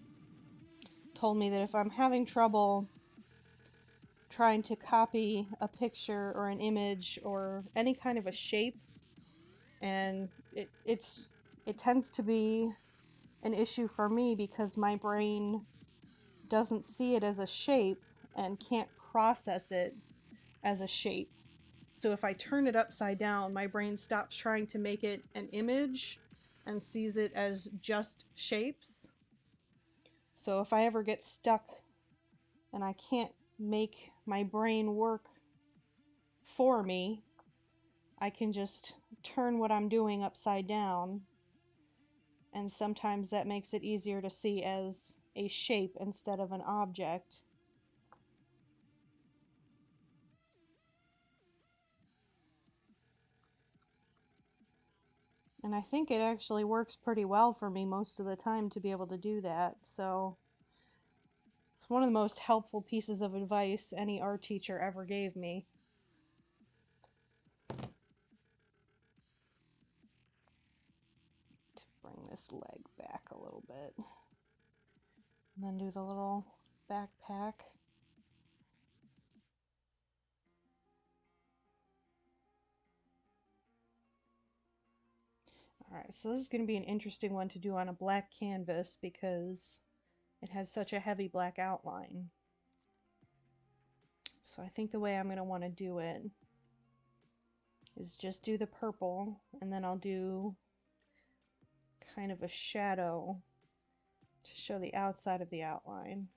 told me that if I'm having trouble trying to copy a picture or an image or any kind of a shape, and it tends to be an issue for me because my brain doesn't see it as a shape and can't process it as a shape. So if I turn it upside down, my brain stops trying to make it an image and sees it as just shapes. So if I ever get stuck and I can't make my brain work for me, I can just turn what I'm doing upside down, and sometimes that makes it easier to see as a shape instead of an object. And I think it actually works pretty well for me most of the time to be able to do that. So it's one of the most helpful pieces of advice any art teacher ever gave me. To bring this leg back a little bit. And then do the little backpack. Alright, so this is going to be an interesting one to do on a black canvas because it has such a heavy black outline. So I think the way I'm going to want to do it is just do the purple, and then I'll do kind of a shadow to show the outside of the outline.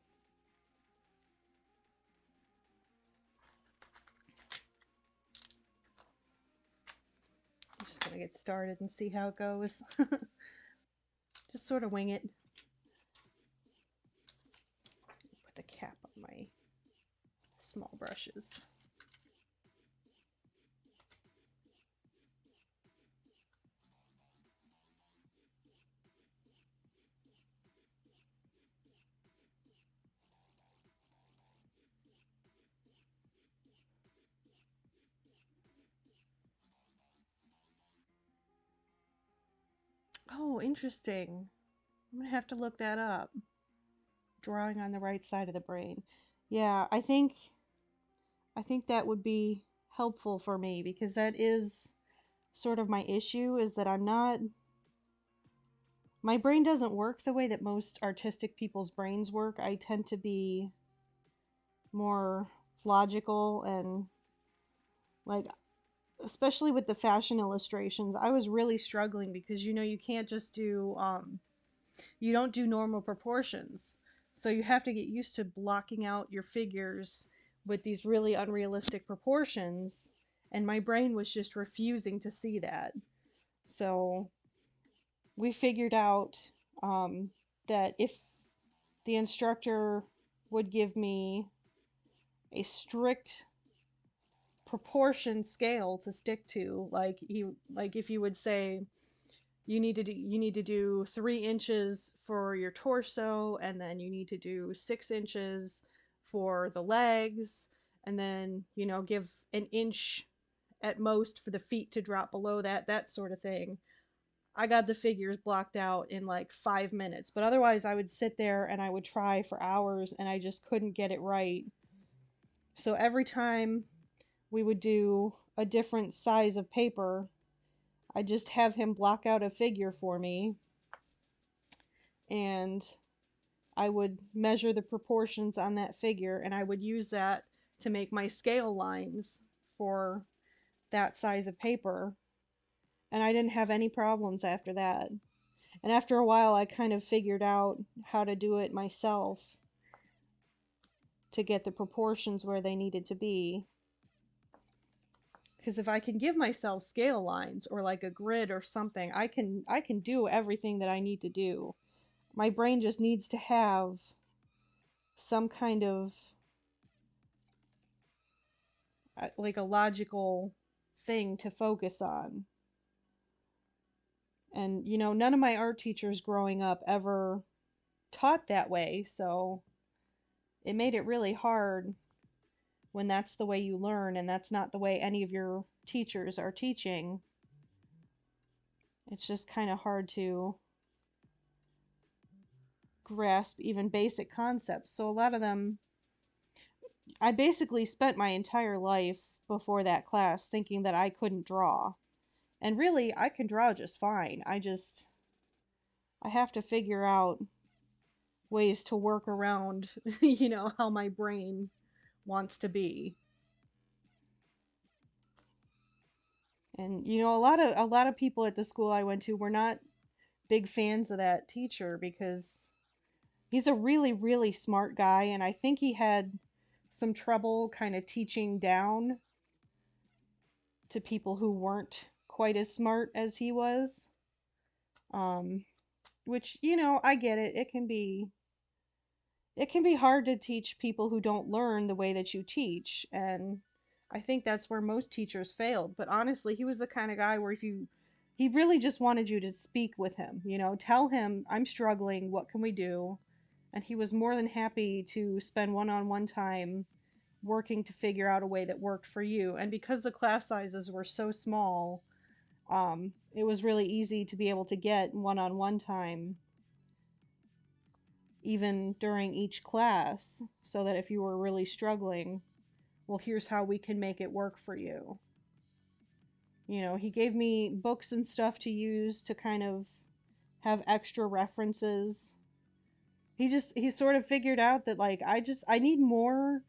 I'm just going to get started and see how it goes. Just sort of wing it. Put the cap on my small brushes. Oh, interesting. I'm going to have to look that up. Drawing on the right side of the brain. Yeah, I think that would be helpful for me, because that is sort of my issue, is that my brain doesn't work the way that most artistic people's brains work. I tend to be more logical, and like, especially with the fashion illustrations, I was really struggling because you can't just do you don't do normal proportions. So you have to get used to blocking out your figures with these really unrealistic proportions, and my brain was just refusing to see that. So we figured out that if the instructor would give me a strict proportion scale to stick to, like if you would say you need to do 3 inches for your torso, and then you need to do 6 inches for the legs, and then give an inch at most for the feet to drop below that sort of thing. I got the figures blocked out in like 5 minutes, but otherwise I would sit there and I would try for hours and I just couldn't get it right. So every time we would do a different size of paper, I just have him block out a figure for me, and I would measure the proportions on that figure, and I would use that to make my scale lines for that size of paper. And I didn't have any problems after that. And after a while, I kind of figured out how to do it myself to get the proportions where they needed to be. Because if I can give myself scale lines or like a grid or something, I can do everything that I need to do. My brain just needs to have some kind of like a logical thing to focus on. And none of my art teachers growing up ever taught that way, so it made it really hard when that's the way you learn and that's not the way any of your teachers are teaching. It's just kind of hard to grasp even basic concepts. So a lot of them, I basically spent my entire life before that class thinking that I couldn't draw. And really, I can draw just fine. I have to figure out ways to work around, how my brain wants to be. And a lot of people at the school I went to were not big fans of that teacher, because he's a really, really smart guy, and I think he had some trouble kind of teaching down to people who weren't quite as smart as he was. Um, which, I get it. It can be hard to teach people who don't learn the way that you teach, and I think that's where most teachers failed. But honestly, he was the kind of guy where he really just wanted you to speak with him, tell him, I'm struggling, what can we do? And he was more than happy to spend one-on-one time working to figure out a way that worked for you. And because the class sizes were so small, it was really easy to be able to get one-on-one time even during each class, so that if you were really struggling, well, here's how we can make it work for you. He gave me books and stuff to use to kind of have extra references. He sort of figured out that, like, I need more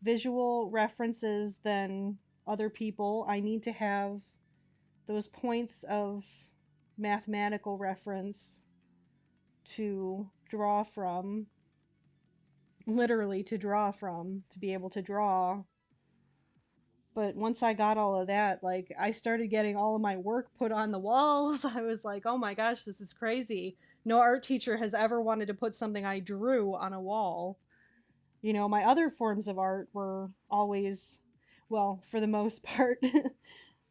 visual references than other people. I need to have those points of mathematical reference to draw from, literally to draw from, to be able to draw. But once I got all of that, like, I started getting all of my work put on the walls. I was like, oh my gosh, this is crazy. No art teacher has ever wanted to put something I drew on a wall. You know, my other forms of art were always, well, for the most part,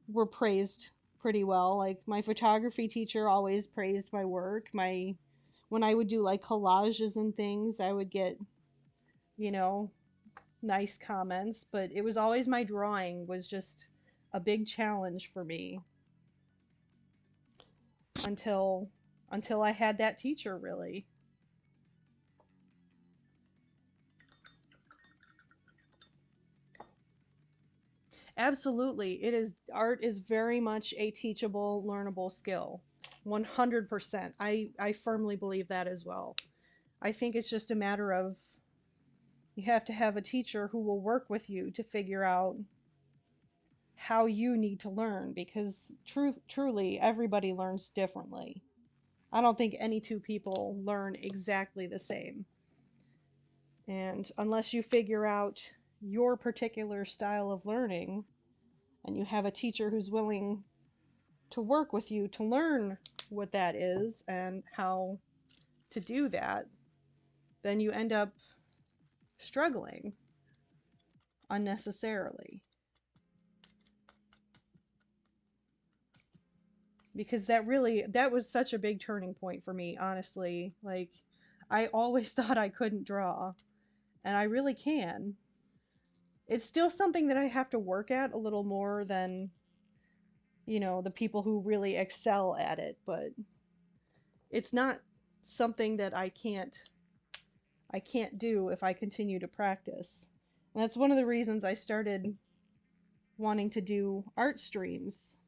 were praised pretty well. Like, my photography teacher always praised my work. When I would do like collages and things, I would get, you know, nice comments, but it was always my drawing was just a big challenge for me until I had that teacher, really. Absolutely. Art is very much a teachable, learnable skill. 100%. I firmly believe that as well. I think it's just a matter of you have to have a teacher who will work with you to figure out how you need to learn, because truly everybody learns differently. I don't think any two people learn exactly the same. And unless you figure out your particular style of learning and you have a teacher who's willing to work with you to learn what that is and how to do that, then you end up struggling unnecessarily. Because that was such a big turning point for me, honestly. Like, I always thought I couldn't draw, and I really can. It's still something that I have to work at a little more than, the people who really excel at it, but it's not something that I can't do if I continue to practice. And that's one of the reasons I started wanting to do art streams,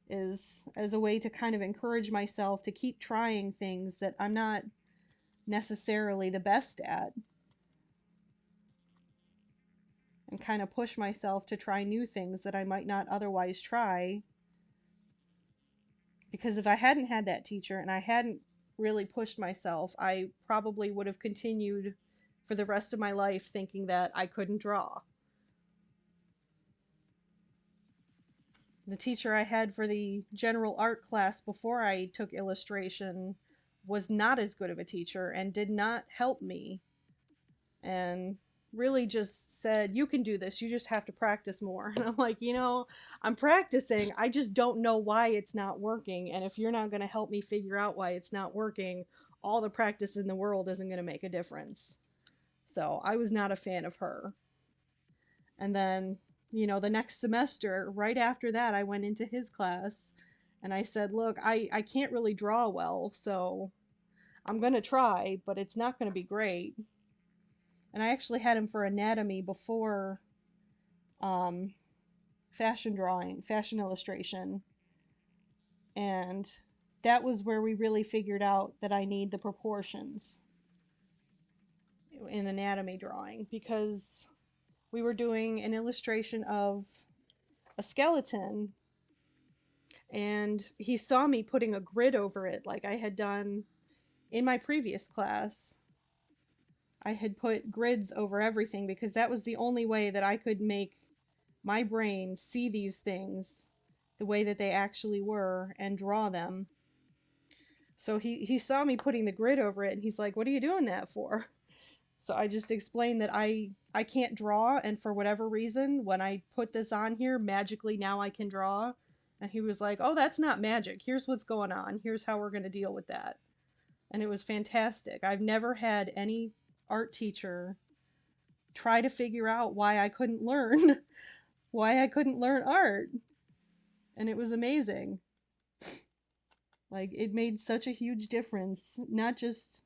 is as a way to kind of encourage myself to keep trying things that I'm not necessarily the best at, and kind of push myself to try new things that I might not otherwise try. Because if I hadn't had that teacher and I hadn't really pushed myself, I probably would have continued for the rest of my life thinking that I couldn't draw. The teacher I had for the general art class before I took illustration was not as good of a teacher and did not help me, and really just said, you can do this, you just have to practice more. And I'm like, I'm practicing, I just don't know why it's not working, and if you're not going to help me figure out why it's not working, all the practice in the world isn't going to make a difference. So I was not a fan of her. And then, the next semester, right after that, I went into his class and I said, look, I can't really draw well, so I'm going to try, but it's not going to be great. And I actually had him for anatomy before um, fashion illustration. And that was where we really figured out that I need the proportions in anatomy drawing, because we were doing an illustration of a skeleton, and he saw me putting a grid over it like I had done in my previous class. I had put grids over everything because that was the only way that I could make my brain see these things the way that they actually were and draw them. So he saw me putting the grid over it and he's like, what are you doing that for? So I just explained that I can't draw, and for whatever reason, when I put this on here, magically now I can draw. And he was like, oh, that's not magic. Here's what's going on. Here's how we're going to deal with that. And it was fantastic. I've never had any art teacher try to figure out why I couldn't learn, why I couldn't learn art. And it was amazing. Like, it made such a huge difference, not just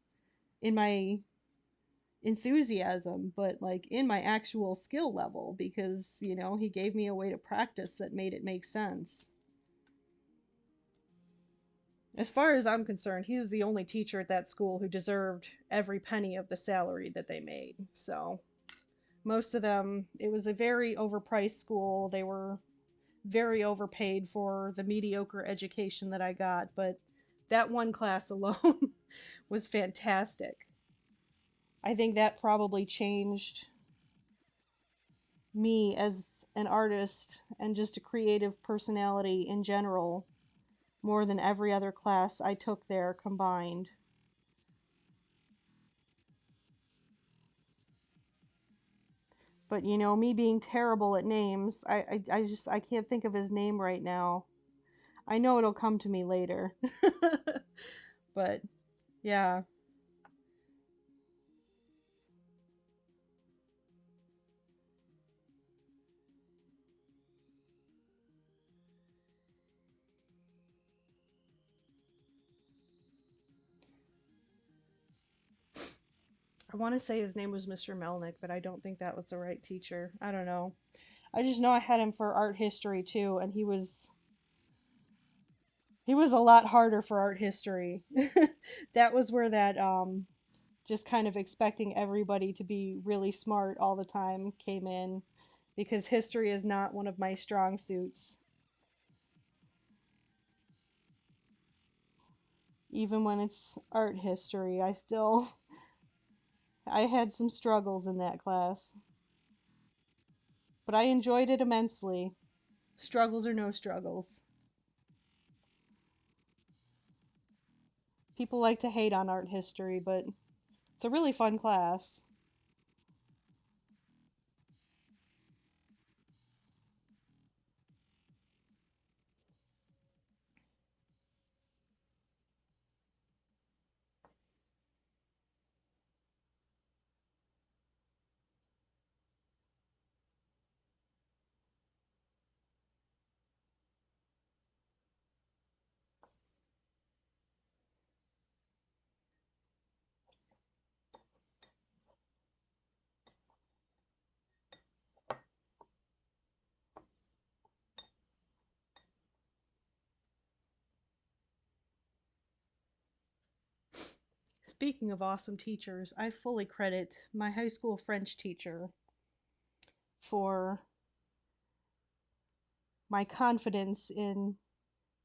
in my enthusiasm, but like in my actual skill level, because, he gave me a way to practice that made it make sense. As far as I'm concerned, he was the only teacher at that school who deserved every penny of the salary that they made. So Most of them, it was a very overpriced school. They were very overpaid for the mediocre education that I got, but that one class alone was fantastic. I think that probably changed me as an artist and just a creative personality in general more than every other class I took there combined. But you know, me being terrible at names, I can't think of his name right now. I know it'll come to me later. But yeah, I want to say his name was Mr. Melnick, but I don't think that was the right teacher. I don't know. I just know I had him for art history too, and he was a lot harder for art history. That was where that just kind of expecting everybody to be really smart all the time came in, because history is not one of my strong suits. Even when it's art history, I had some struggles in that class, but I enjoyed it immensely. Struggles or no struggles. People like to hate on art history, but it's a really fun class. Speaking of awesome teachers, I fully credit my high school French teacher for my confidence in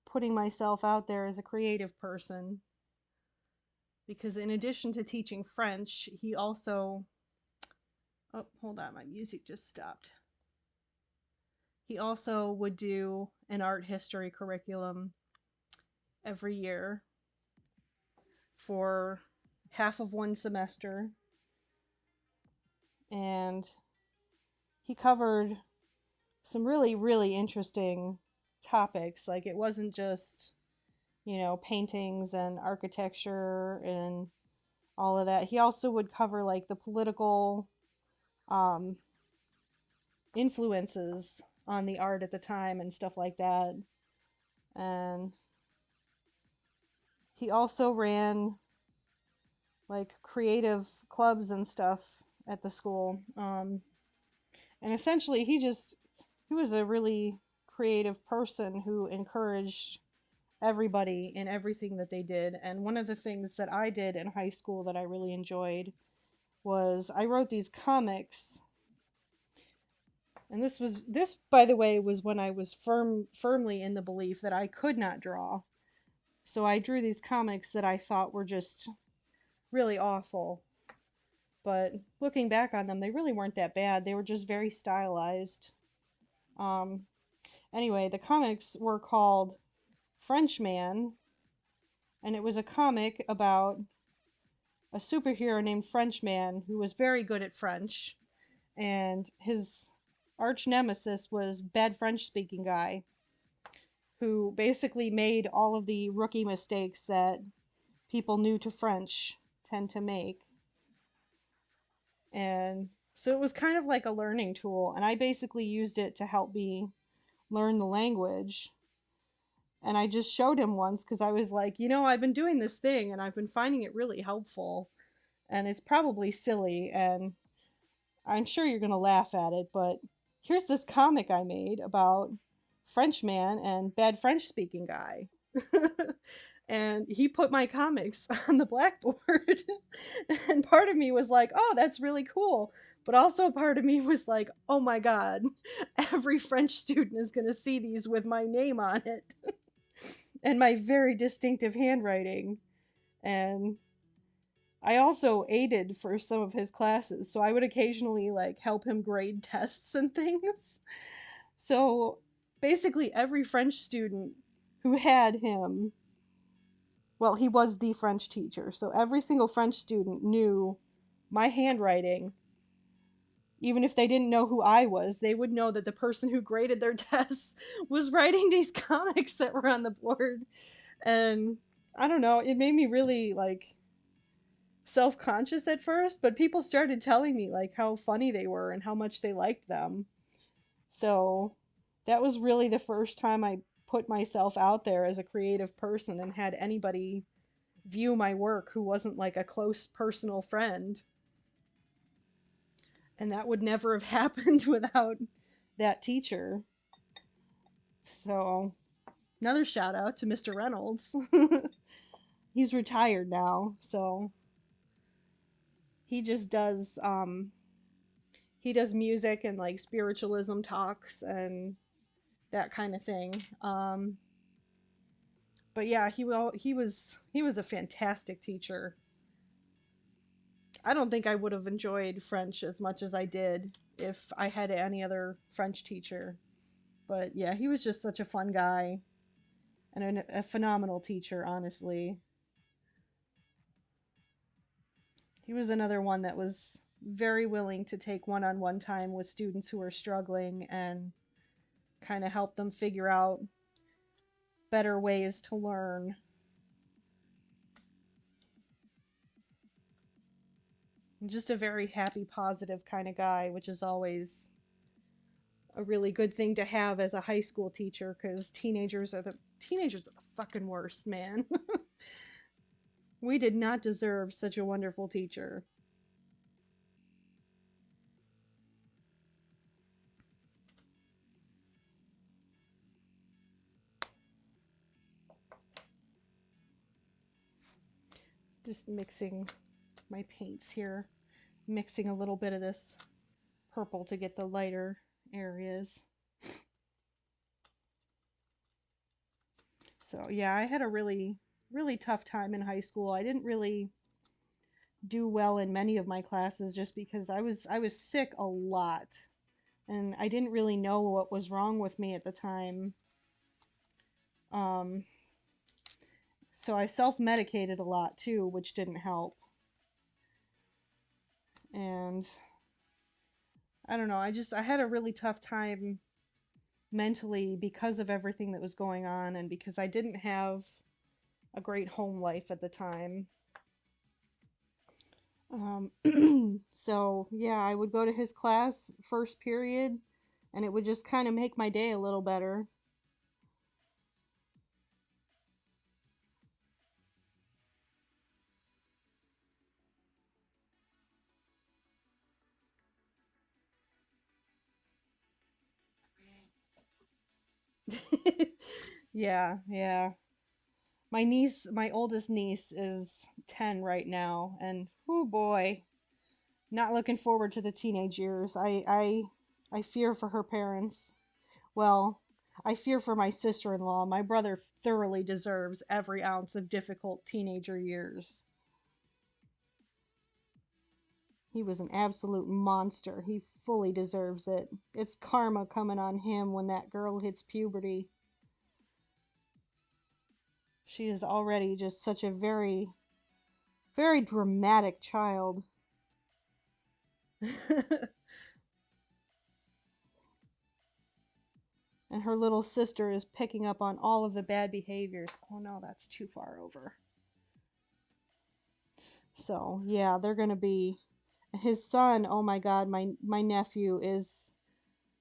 putting myself out there as a creative person. Because in addition to teaching French, he also. Oh, hold on, my music just stopped. He also would do an art history curriculum every year for half of one semester. And he covered some really, really interesting topics. Like, it wasn't just, paintings and architecture and all of that. He also would cover like the political um, influences on the art at the time and stuff like that. And he also ran like creative clubs and stuff at the school. And essentially, he was a really creative person who encouraged everybody in everything that they did. And one of the things that I did in high school that I really enjoyed was I wrote these comics. And this by the way was when I was firmly in the belief that I could not draw. So I drew these comics that I thought were just really awful. But looking back on them, they really weren't that bad. They were just very stylized. Um, anyway, the comics were called Frenchman, and it was a comic about a superhero named Frenchman who was very good at French, and his arch nemesis was bad French speaking guy who basically made all of the rookie mistakes that people new to French tend to make. And so it was kind of like a learning tool, and I basically used it to help me learn the language. And I just showed him once because I was like, I've been doing this thing and I've been finding it really helpful. And it's probably silly, and I'm sure you're going to laugh at it, but here's this comic I made about Frenchman and bad French speaking guy. And he put my comics on the blackboard. And part of me was like, oh, that's really cool. But also part of me was like, oh my God, every French student is going to see these with my name on it and my very distinctive handwriting. And I also aided for some of his classes, so I would occasionally like help him grade tests and things. So basically every French student who had him, well, he was the French teacher, so every single French student knew my handwriting. Even if they didn't know who I was, they would know that the person who graded their tests was writing these comics that were on the board. And I don't know, it made me really like self-conscious at first, but people started telling me like how funny they were and how much they liked them. So that was really the first time I put myself out there as a creative person and had anybody view my work who wasn't like a close personal friend. And that would never have happened without that teacher. So another shout out to Mr. Reynolds. He's retired now, so he just does he does music and like spiritualism talks and that kind of thing. But yeah, he was a fantastic teacher. I don't think I would have enjoyed French as much as I did if I had any other French teacher. But yeah, he was just such a fun guy and a phenomenal teacher, honestly. He was another one that was very willing to take one-on-one time with students who are struggling and kind of help them figure out better ways to learn. Just a very happy, positive kind of guy, which is always a really good thing to have as a high school teacher because teenagers are the fucking worst, man. We did not deserve such a wonderful teacher. Just mixing my paints here, mixing a little bit of this purple to get the lighter areas. So yeah, I had a really, really tough time in high school. I didn't really do well in many of my classes just because I was sick a lot and I didn't really know what was wrong with me at the time. Um, so I self-medicated a lot too, which didn't help. And I don't know, I had a really tough time mentally because of everything that was going on and because I didn't have a great home life at the time. Um, so yeah, I would go to his class first period and it would just kind of make my day a little better. Yeah, yeah. My oldest niece is 10 right now, and oh boy, not looking forward to the teenage years. I fear for her parents. Well, I fear for my sister-in-law. My brother thoroughly deserves every ounce of difficult teenager years. He was an absolute monster. He fully deserves it. It's karma coming on him when that girl hits puberty. She is already just such a very, very dramatic child. And her little sister is picking up on all of the bad behaviors. Oh no, that's too far over. So, yeah, they're going to be his son. Oh my god, my nephew is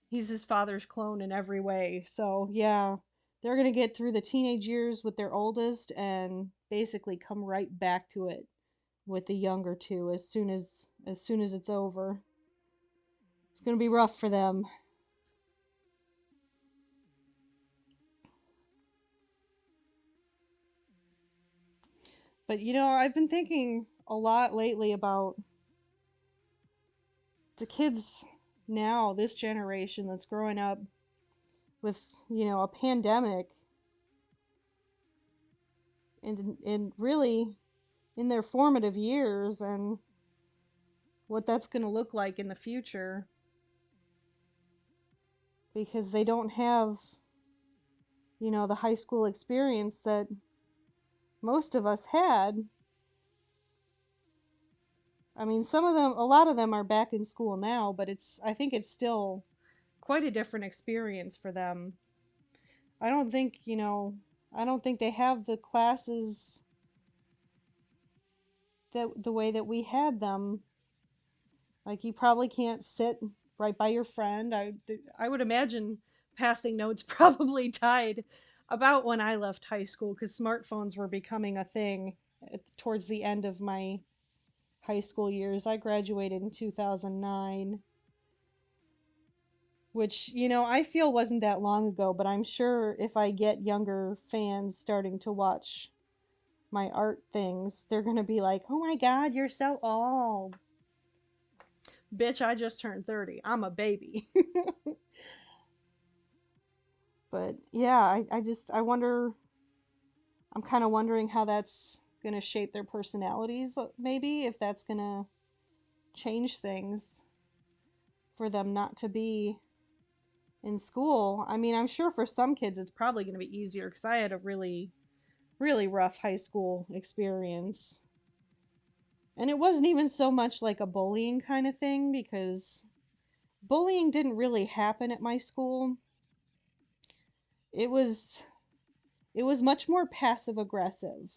he's his father's clone in every way. So, yeah, they're going to get through the teenage years with their oldest and basically come right back to it with the younger two as soon as it's over. It's going to be rough for them. But I've been thinking a lot lately about the kids now, this generation that's growing up with, a pandemic and really in their formative years, and what that's going to look like in the future, because they don't have, the high school experience that most of us had. I mean, a lot of them are back in school now, but I think it's still quite a different experience for them. I don't think, I don't think they have the classes that the way that we had them. Like, you probably can't sit right by your friend. I would imagine passing notes probably died about when I left high school, because smartphones were becoming a thing towards the end of my high school years. I graduated in 2009, which, I feel wasn't that long ago, but I'm sure if I get younger fans starting to watch my art things, they're going to be like, oh my God, you're so old. Bitch, I just turned 30. I'm a baby. But yeah, I wonder, I'm kind of wondering how that's going to shape their personalities, maybe, if that's going to change things for them not to be in school. I mean, I'm sure for some kids it's probably going to be easier, because I had a really, really rough high school experience. And it wasn't even so much like a bullying kind of thing, because bullying didn't really happen at my school. It was much more passive aggressive.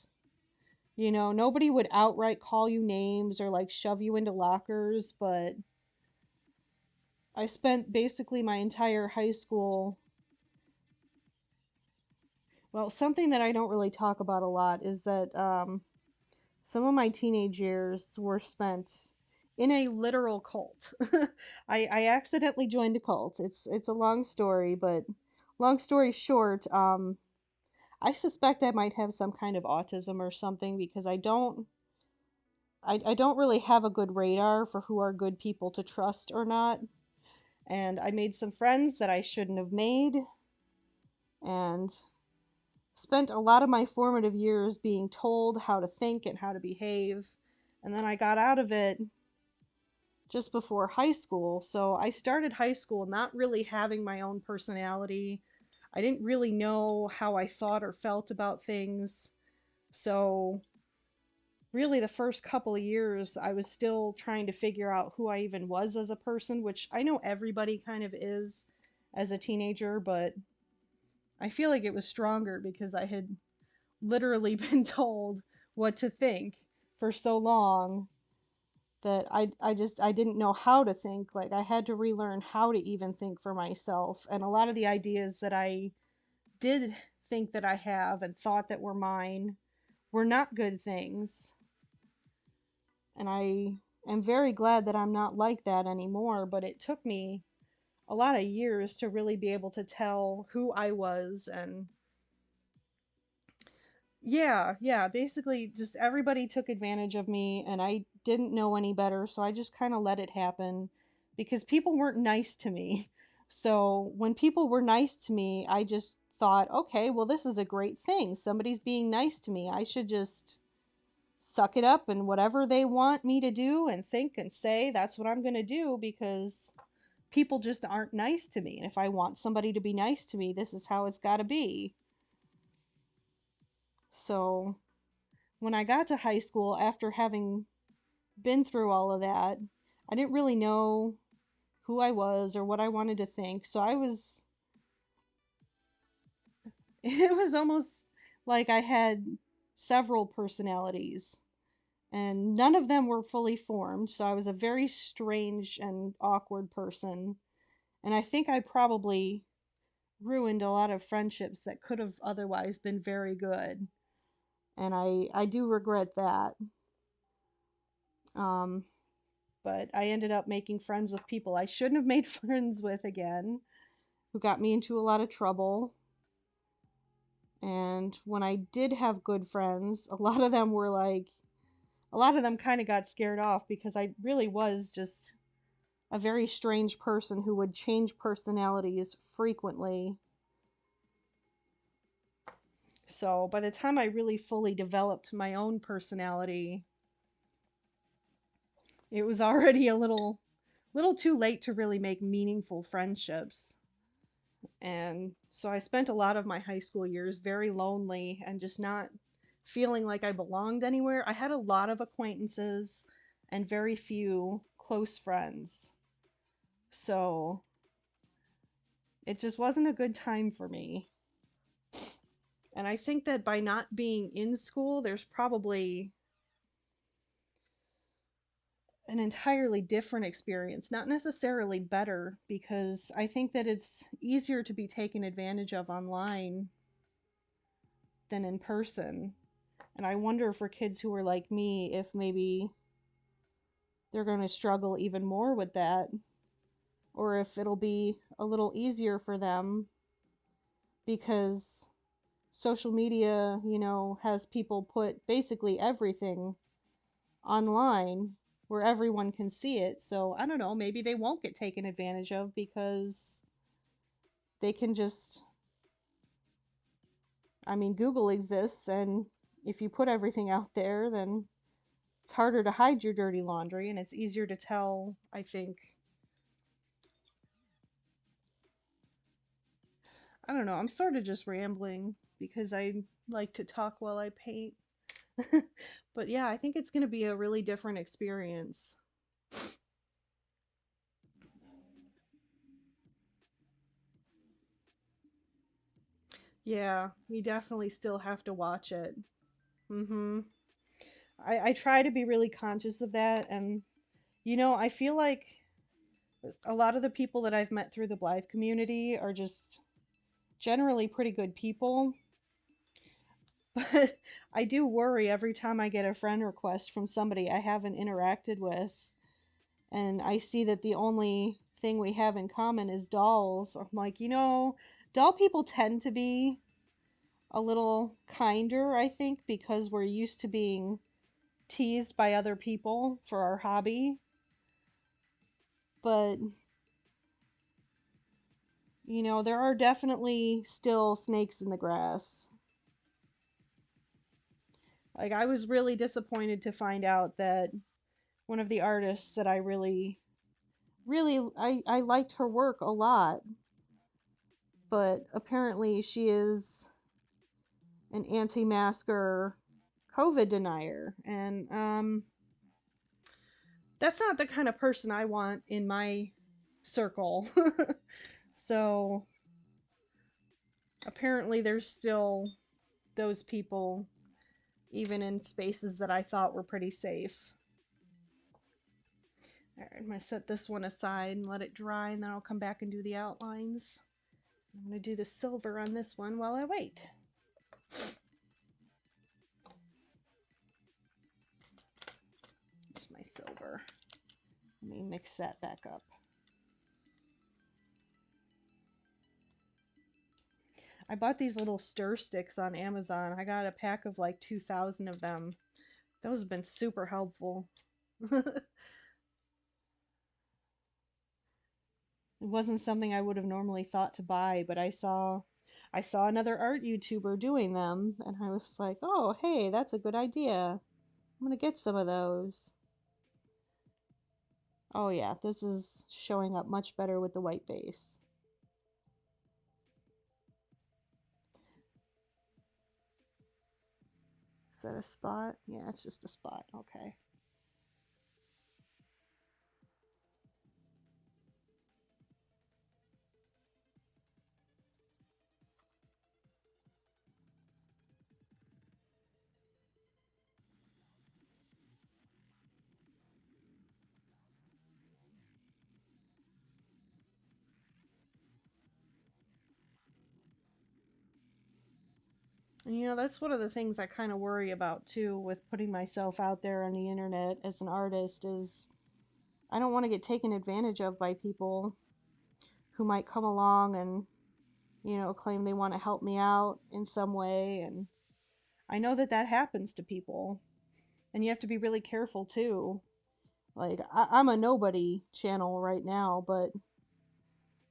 Nobody would outright call you names or like shove you into lockers, but I spent basically my entire high school. Well, something that I don't really talk about a lot is that some of my teenage years were spent in a literal cult. I accidentally joined a cult. It's a long story, but long story short, I suspect I might have some kind of autism or something, because I don't really have a good radar for who are good people to trust or not. And I made some friends that I shouldn't have made, and spent a lot of my formative years being told how to think and how to behave. And then I got out of it just before high school. So I started high school not really having my own personality. I didn't really know how I thought or felt about things. So really, the first couple of years, I was still trying to figure out who I even was as a person, which I know everybody kind of is as a teenager, but I feel like it was stronger because I had literally been told what to think for so long that I didn't know how to think. Like, I had to relearn how to even think for myself. And a lot of the ideas that I did think that I have and thought that were mine were not good things. And I am very glad that I'm not like that anymore, but it took me a lot of years to really be able to tell who I was. And yeah, basically just everybody took advantage of me, and I didn't know any better, so I just kind of let it happen, because people weren't nice to me. So when people were nice to me, I just thought, okay, well, this is a great thing. Somebody's being nice to me. I should just suck it up, and whatever they want me to do and think and say, that's what I'm going to do, because people just aren't nice to me. And if I want somebody to be nice to me, this is how it's got to be. So when I got to high school, after having been through all of that, I didn't really know who I was or what I wanted to think. So it was almost like I had several personalities, and none of them were fully formed. So I was a very strange and awkward person. And I think I probably ruined a lot of friendships that could have otherwise been very good. And I do regret that. Um, but I ended up making friends with people I shouldn't have made friends with again, who got me into a lot of trouble. And when I did have good friends, a lot of them were like, a lot of them kind of got scared off because I really was just a very strange person who would change personalities frequently. So by the time I really fully developed my own personality, it was already a little too late to really make meaningful friendships. And so I spent a lot of my high school years very lonely and just not feeling like I belonged anywhere. I had a lot of acquaintances and very few close friends. So it just wasn't a good time for me. And I think that by not being in school, there's probably an entirely different experience. Not necessarily better, because I think that it's easier to be taken advantage of online than in person. And I wonder for kids who are like me if maybe they're going to struggle even more with that, or if it'll be a little easier for them because social media, has people put basically everything online where everyone can see it. So I don't know, maybe they won't get taken advantage of because they can just, I mean, Google exists, and if you put everything out there, then it's harder to hide your dirty laundry, and it's easier to tell, I think. I don't know, I'm sort of just rambling because I like to talk while I paint. But yeah, I think it's going to be a really different experience. Yeah, we definitely still have to watch it. Mm-hmm. I try to be really conscious of that, and I feel like a lot of the people that I've met through the Blythe community are just generally pretty good people. But I do worry every time I get a friend request from somebody I haven't interacted with, and I see that the only thing we have in common is dolls. I'm like, doll people tend to be a little kinder, I think, because we're used to being teased by other people for our hobby. But, there are definitely still snakes in the grass. Like, I was really disappointed to find out that one of the artists that I I liked her work a lot, but apparently she is an anti-masker COVID denier. And that's not the kind of person I want in my circle. So apparently there's still those people, even in spaces that I thought were pretty safe. Alright, I'm going to set this one aside and let it dry, and then I'll come back and do the outlines. I'm going to do the silver on this one while I wait. Here's my silver. Let me mix that back up. I bought these little stir sticks on Amazon. I got a pack of like 2,000 of them. Those have been super helpful. It wasn't something I would have normally thought to buy, but I saw another art YouTuber doing them, and I was like, oh, hey, that's a good idea. I'm gonna get some of those. Oh yeah, this is showing up much better with the white base. Is that a spot? Yeah, it's just a spot. Okay. And that's one of the things I kind of worry about too with putting myself out there on the internet as an artist is I don't want to get taken advantage of by people who might come along and claim they want to help me out in some way. And I know that that happens to people. And you have to be really careful too. Like, I'm a nobody channel right now, but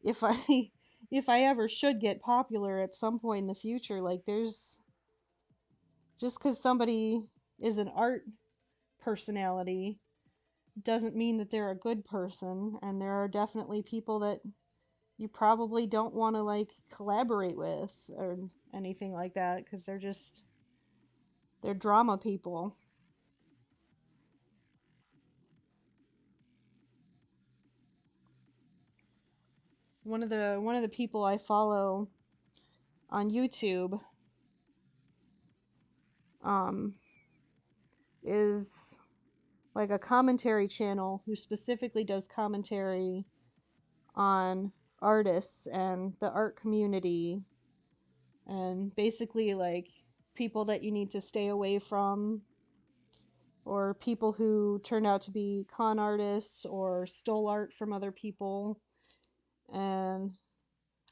if I if I ever should get popular at some point in the future, like there's just because somebody is an art personality doesn't mean that they're a good person, and there are definitely people that you probably don't want to like collaborate with or anything like that because they're drama people. One of the people I follow on YouTube um is like a commentary channel who specifically does commentary on artists and the art community and basically like people that you need to stay away from or people who turned out to be con artists or stole art from other people. And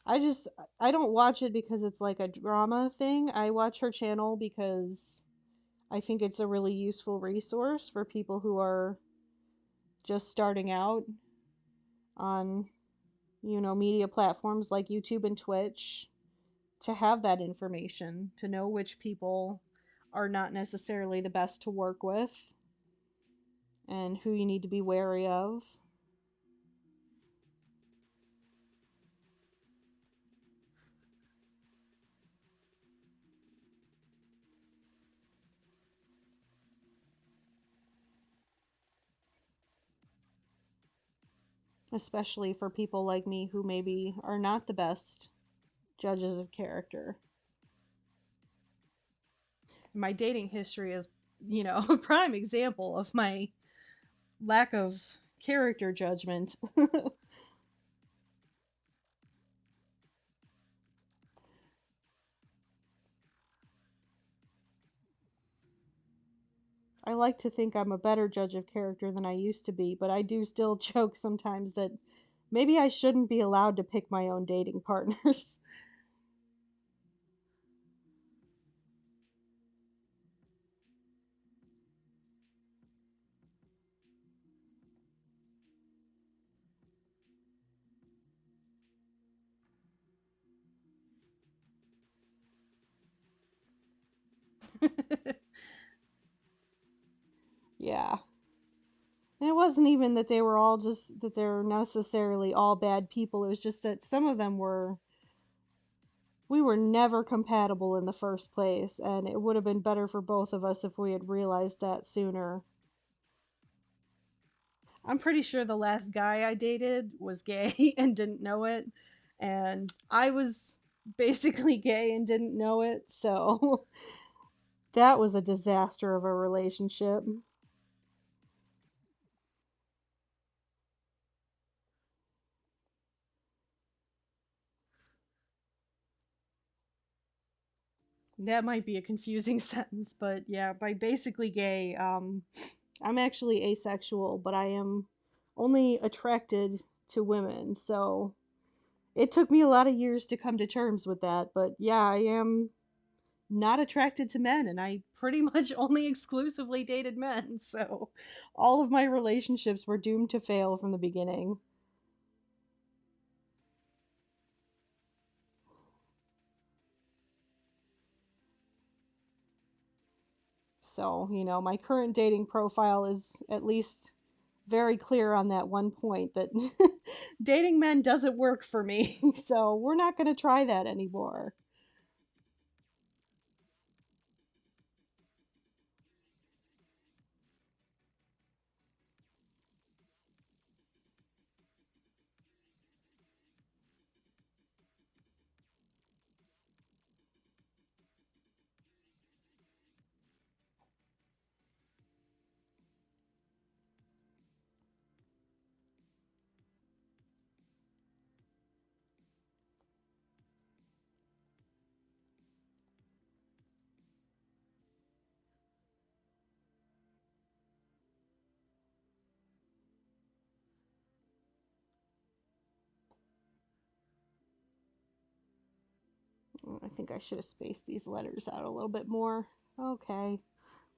I just I don't watch it because it's like a drama thing. I watch her channel because I think it's a really useful resource for people who are just starting out on, media platforms like YouTube and Twitch to have that information, to know which people are not necessarily the best to work with and who you need to be wary of. Especially for people like me who maybe are not the best judges of character. My dating history is, a prime example of my lack of character judgment. I like to think I'm a better judge of character than I used to be, but I do still joke sometimes that maybe I shouldn't be allowed to pick my own dating partners. Yeah. And it wasn't even that they were all just that they're necessarily all bad people. It was just that some of them we were never compatible in the first place, and it would have been better for both of us if we had realized that sooner. I'm pretty sure the last guy I dated was gay and didn't know it, and I was basically gay and didn't know it, so that was a disaster of a relationship. That might be a confusing sentence, but yeah, by basically gay, I'm actually asexual, but I am only attracted to women, so it took me a lot of years to come to terms with that. But yeah, I am not attracted to men, and I pretty much only exclusively dated men, so all of my relationships were doomed to fail from the beginning. So, my current dating profile is at least very clear on that one point that dating men doesn't work for me. So, we're not going to try that anymore. I think I should have spaced these letters out a little bit more. Okay,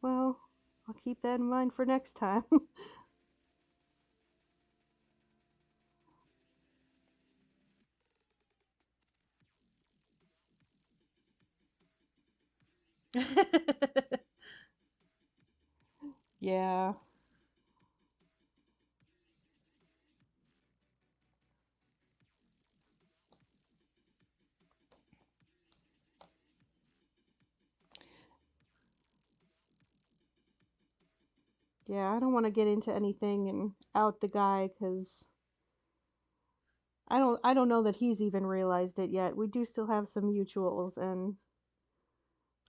well, I'll keep that in mind for next time. Yeah. Yeah, I don't want to get into anything and out the guy because I don't know that he's even realized it yet. We do still have some mutuals and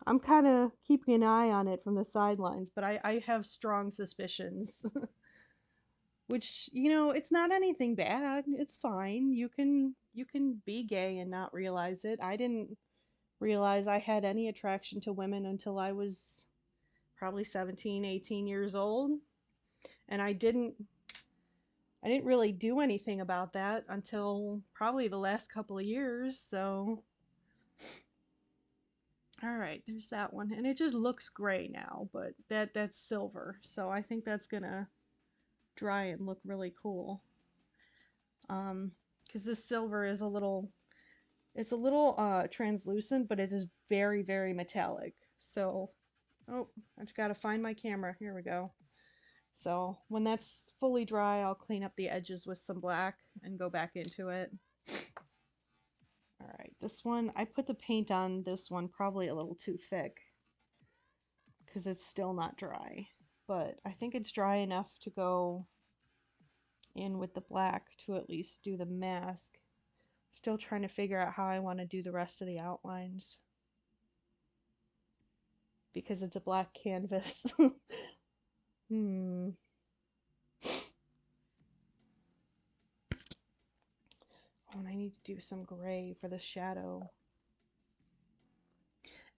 I'm kind of keeping an eye on it from the sidelines, but I have strong suspicions. Which, it's not anything bad. It's fine. You can be gay and not realize it. I didn't realize I had any attraction to women until I was probably 17, 18 years old, and I didn't really do anything about that until probably the last couple of years. So, all right, there's that one. And it just looks gray now, but that's silver. So I think that's going to dry and look really cool. Cuz this silver is a little translucent, but it is very, very metallic. So, oh, I just got to find my camera. Here we go. So when that's fully dry, I'll clean up the edges with some black and go back into it. All right, this one, I put the paint on this one probably a little too thick because it's still not dry. But I think it's dry enough to go in with the black to at least do the mask. Still trying to figure out how I want to do the rest of the outlines because it's a black canvas. Hmm. Oh, and I need to do some gray for the shadow.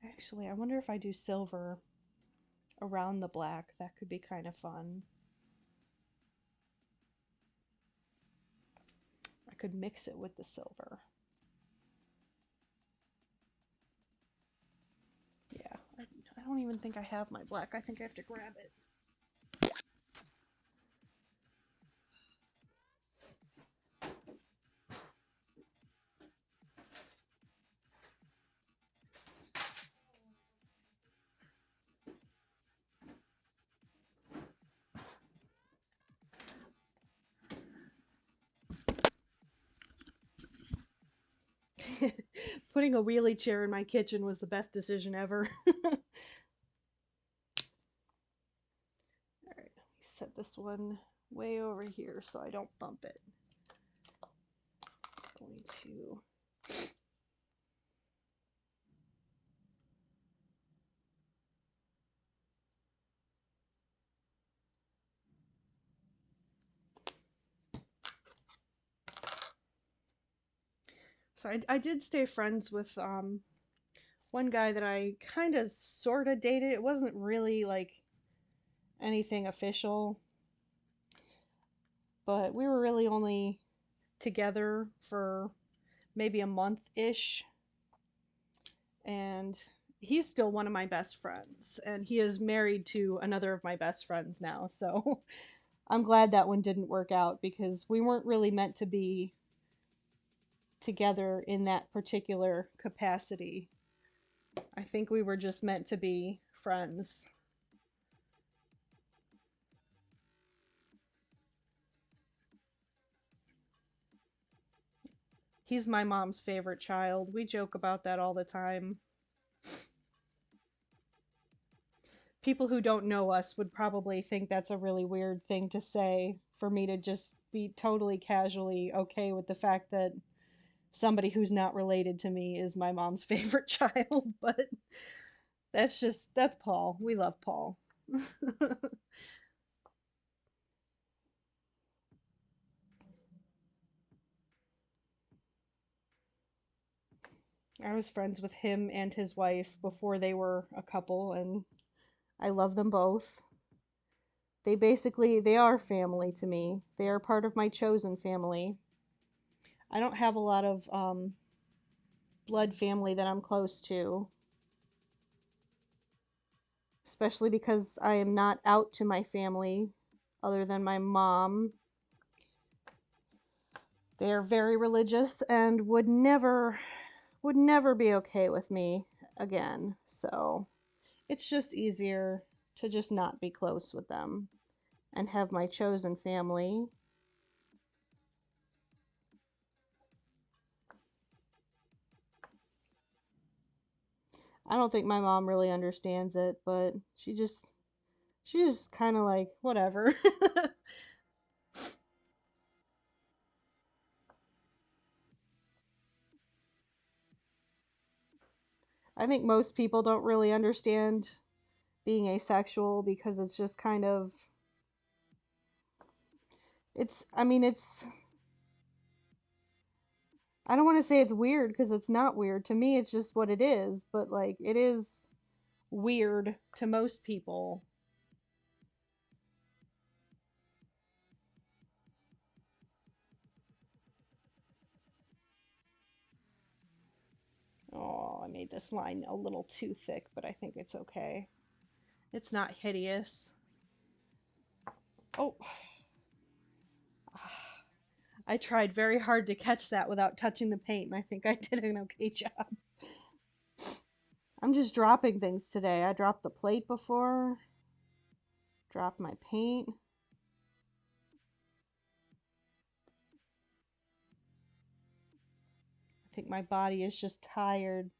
Actually, I wonder if I do silver around the black. That could be kind of fun. I could mix it with the silver. Yeah, I don't even think I have my black. I think I have to grab it. Putting a wheelie chair in my kitchen was the best decision ever. Alright, let me set this one way over here so I don't bump it. I'm going to So I did stay friends with one guy that I kind of sort of dated. It wasn't really like anything official, but we were really only together for maybe a month-ish. And he's still one of my best friends. And he is married to another of my best friends now. So I'm glad that one didn't work out because we weren't really meant to be together in that particular capacity. I think we were just meant to be friends. He's my mom's favorite child. We joke about that all the time. People who don't know us would probably think that's a really weird thing to say for me to just be totally casually okay with the fact that somebody who's not related to me is my mom's favorite child, but that's Paul. We love Paul. I was friends with him and his wife before they were a couple, and I love them both. They are family to me. They are part of my chosen family. I don't have a lot of blood family that I'm close to. Especially because I am not out to my family other than my mom. They are very religious and would never be okay with me again. So it's just easier to just not be close with them and have my chosen family. I don't think my mom really understands it, but she's just kind of like, whatever. I think most people don't really understand being asexual because it's just kind of, I mean, I don't want to say it's weird because it's not weird. To me, it's just what it is, but like, it is weird to most people. Oh, I made this line a little too thick, but I think it's okay. It's not hideous. Oh, I tried very hard to catch that without touching the paint, and I think I did an okay job. I'm just dropping things today. I dropped the plate before, dropped my paint. I think my body is just tired.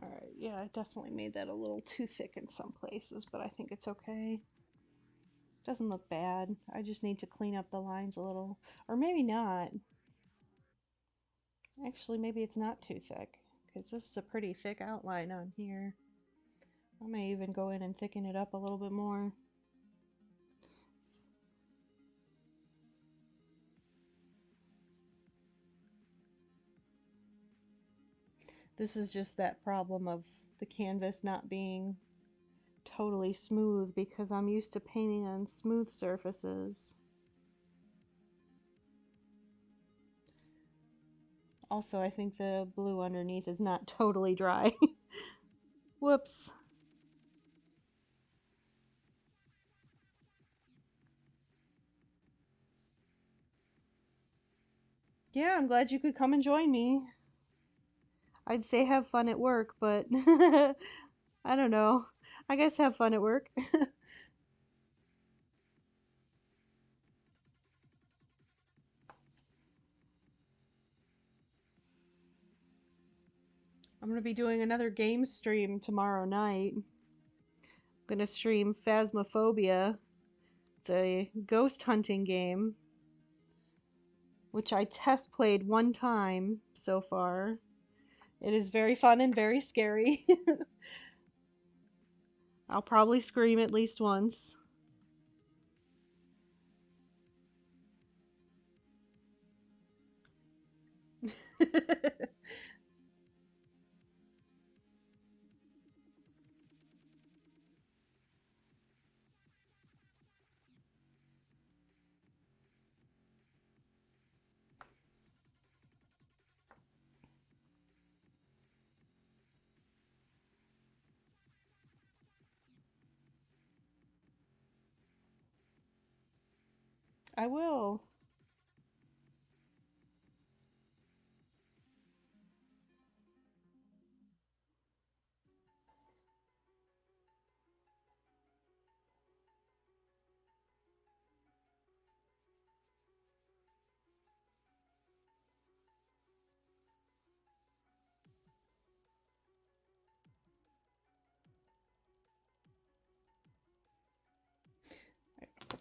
Alright, yeah, I definitely made that a little too thick in some places, but I think it's okay. Doesn't look bad. I just need to clean up the lines a little. Or maybe not. Actually, maybe it's not too thick, because this is a pretty thick outline on here. I may even go in and thicken it up a little bit more. This is just that problem of the canvas not being totally smooth because I'm used to painting on smooth surfaces. Also, I think the blue underneath is not totally dry. Whoops. Yeah, I'm glad you could come and join me. I'd say have fun at work, but I don't know. I guess have fun at work. I'm going to be doing another game stream tomorrow night. I'm going to stream Phasmophobia. It's a ghost hunting game, which I test played one time so far. It is very fun and very scary. I'll probably scream at least once. I will.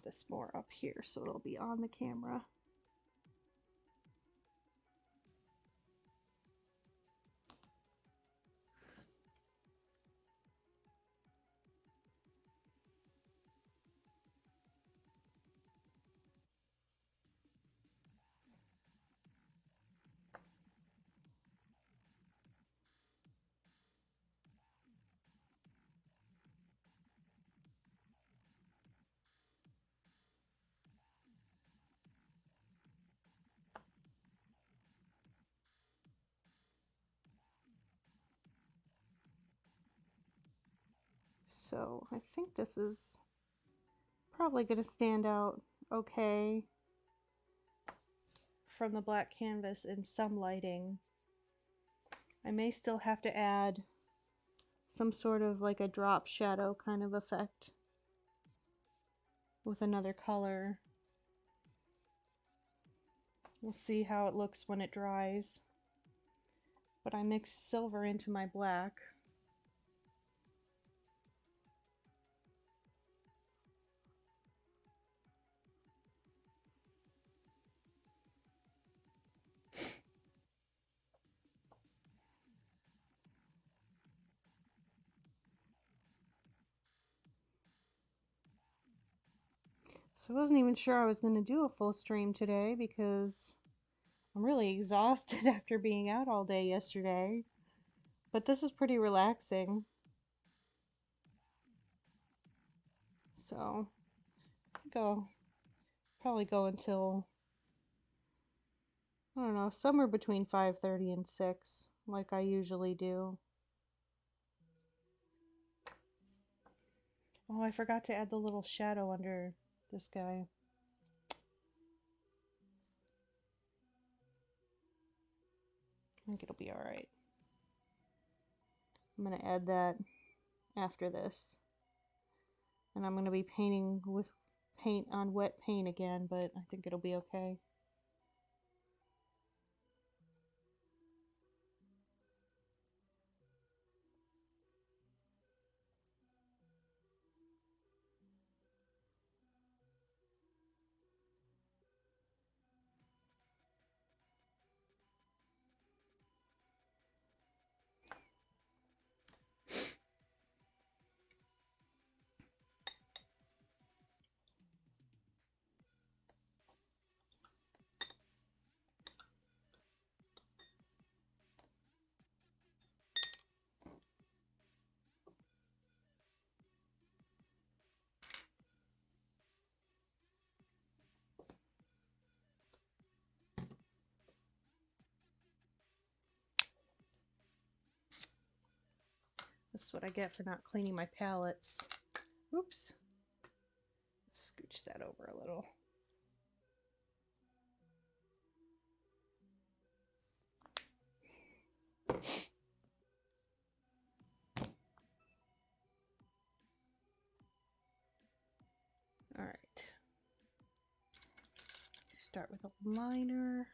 put this more up here so it'll be on the camera. So I think this is probably going to stand out okay from the black canvas in some lighting. I may still have to add some sort of like a drop shadow kind of effect with another color. We'll see how it looks when it dries. But I mixed silver into my black. So I wasn't even sure I was going to do a full stream today because I'm really exhausted after being out all day yesterday. But this is pretty relaxing. So probably go until, I don't know, somewhere between 5:30 and 6, like I usually do. Oh, I forgot to add the little shadow under this guy. I think it'll be alright. I'm going to add that after this. And I'm going to be painting with paint on wet paint again, but I think it'll be okay. This is what I get for not cleaning my palettes. Oops. Scooch that over a little. Alright. Start with a liner.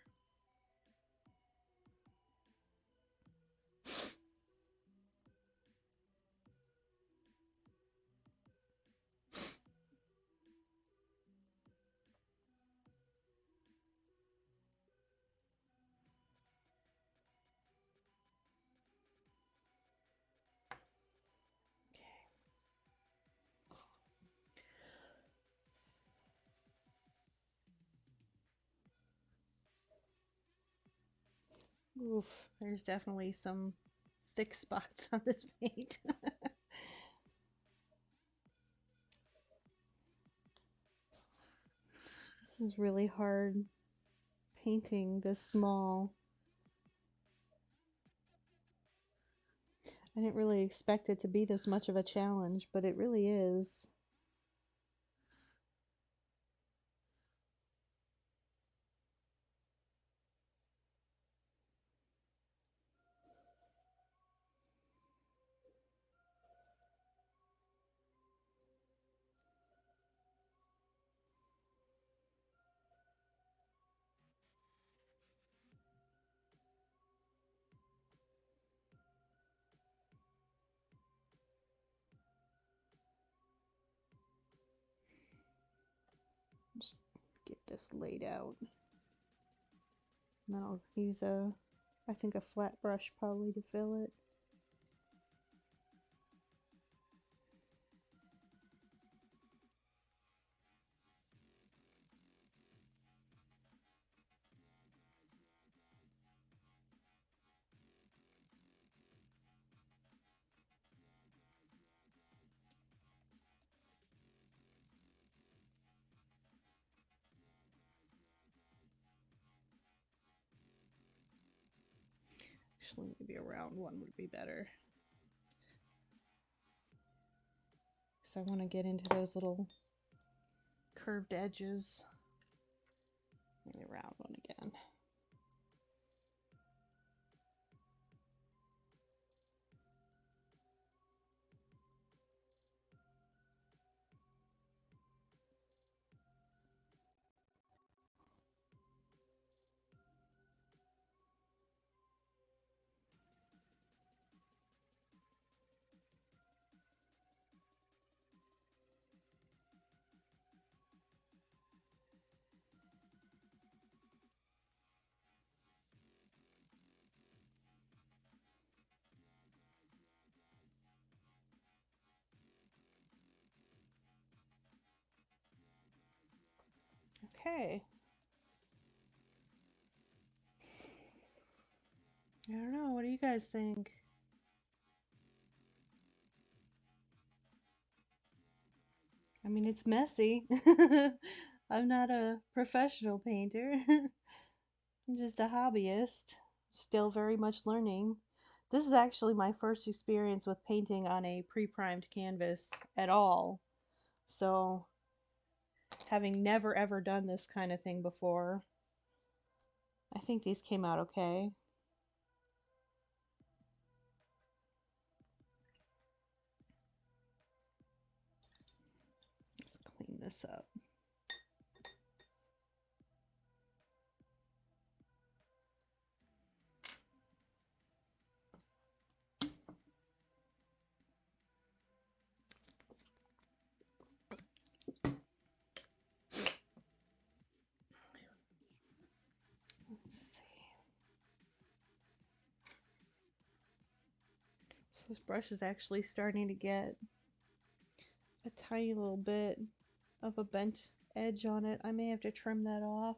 Oof, there's definitely some thick spots on this paint. This is really hard painting this small. I didn't really expect it to be this much of a challenge, but it really is. this laid out. And then I'll use I think a flat brush probably to fill it. Actually, maybe a round one would be better. So I want to get into those little curved edges. Maybe a round one again. Okay. I don't know. What do you guys think? I mean, it's messy. I'm not a professional painter. I'm just a hobbyist. Still very much learning. This is actually my first experience with painting on a pre-primed canvas at all. So, having never ever done this kind of thing before, I think these came out okay. Let's clean this up. Let's see. So this brush is actually starting to get a tiny little bit of a bent edge on it. I may have to trim that off.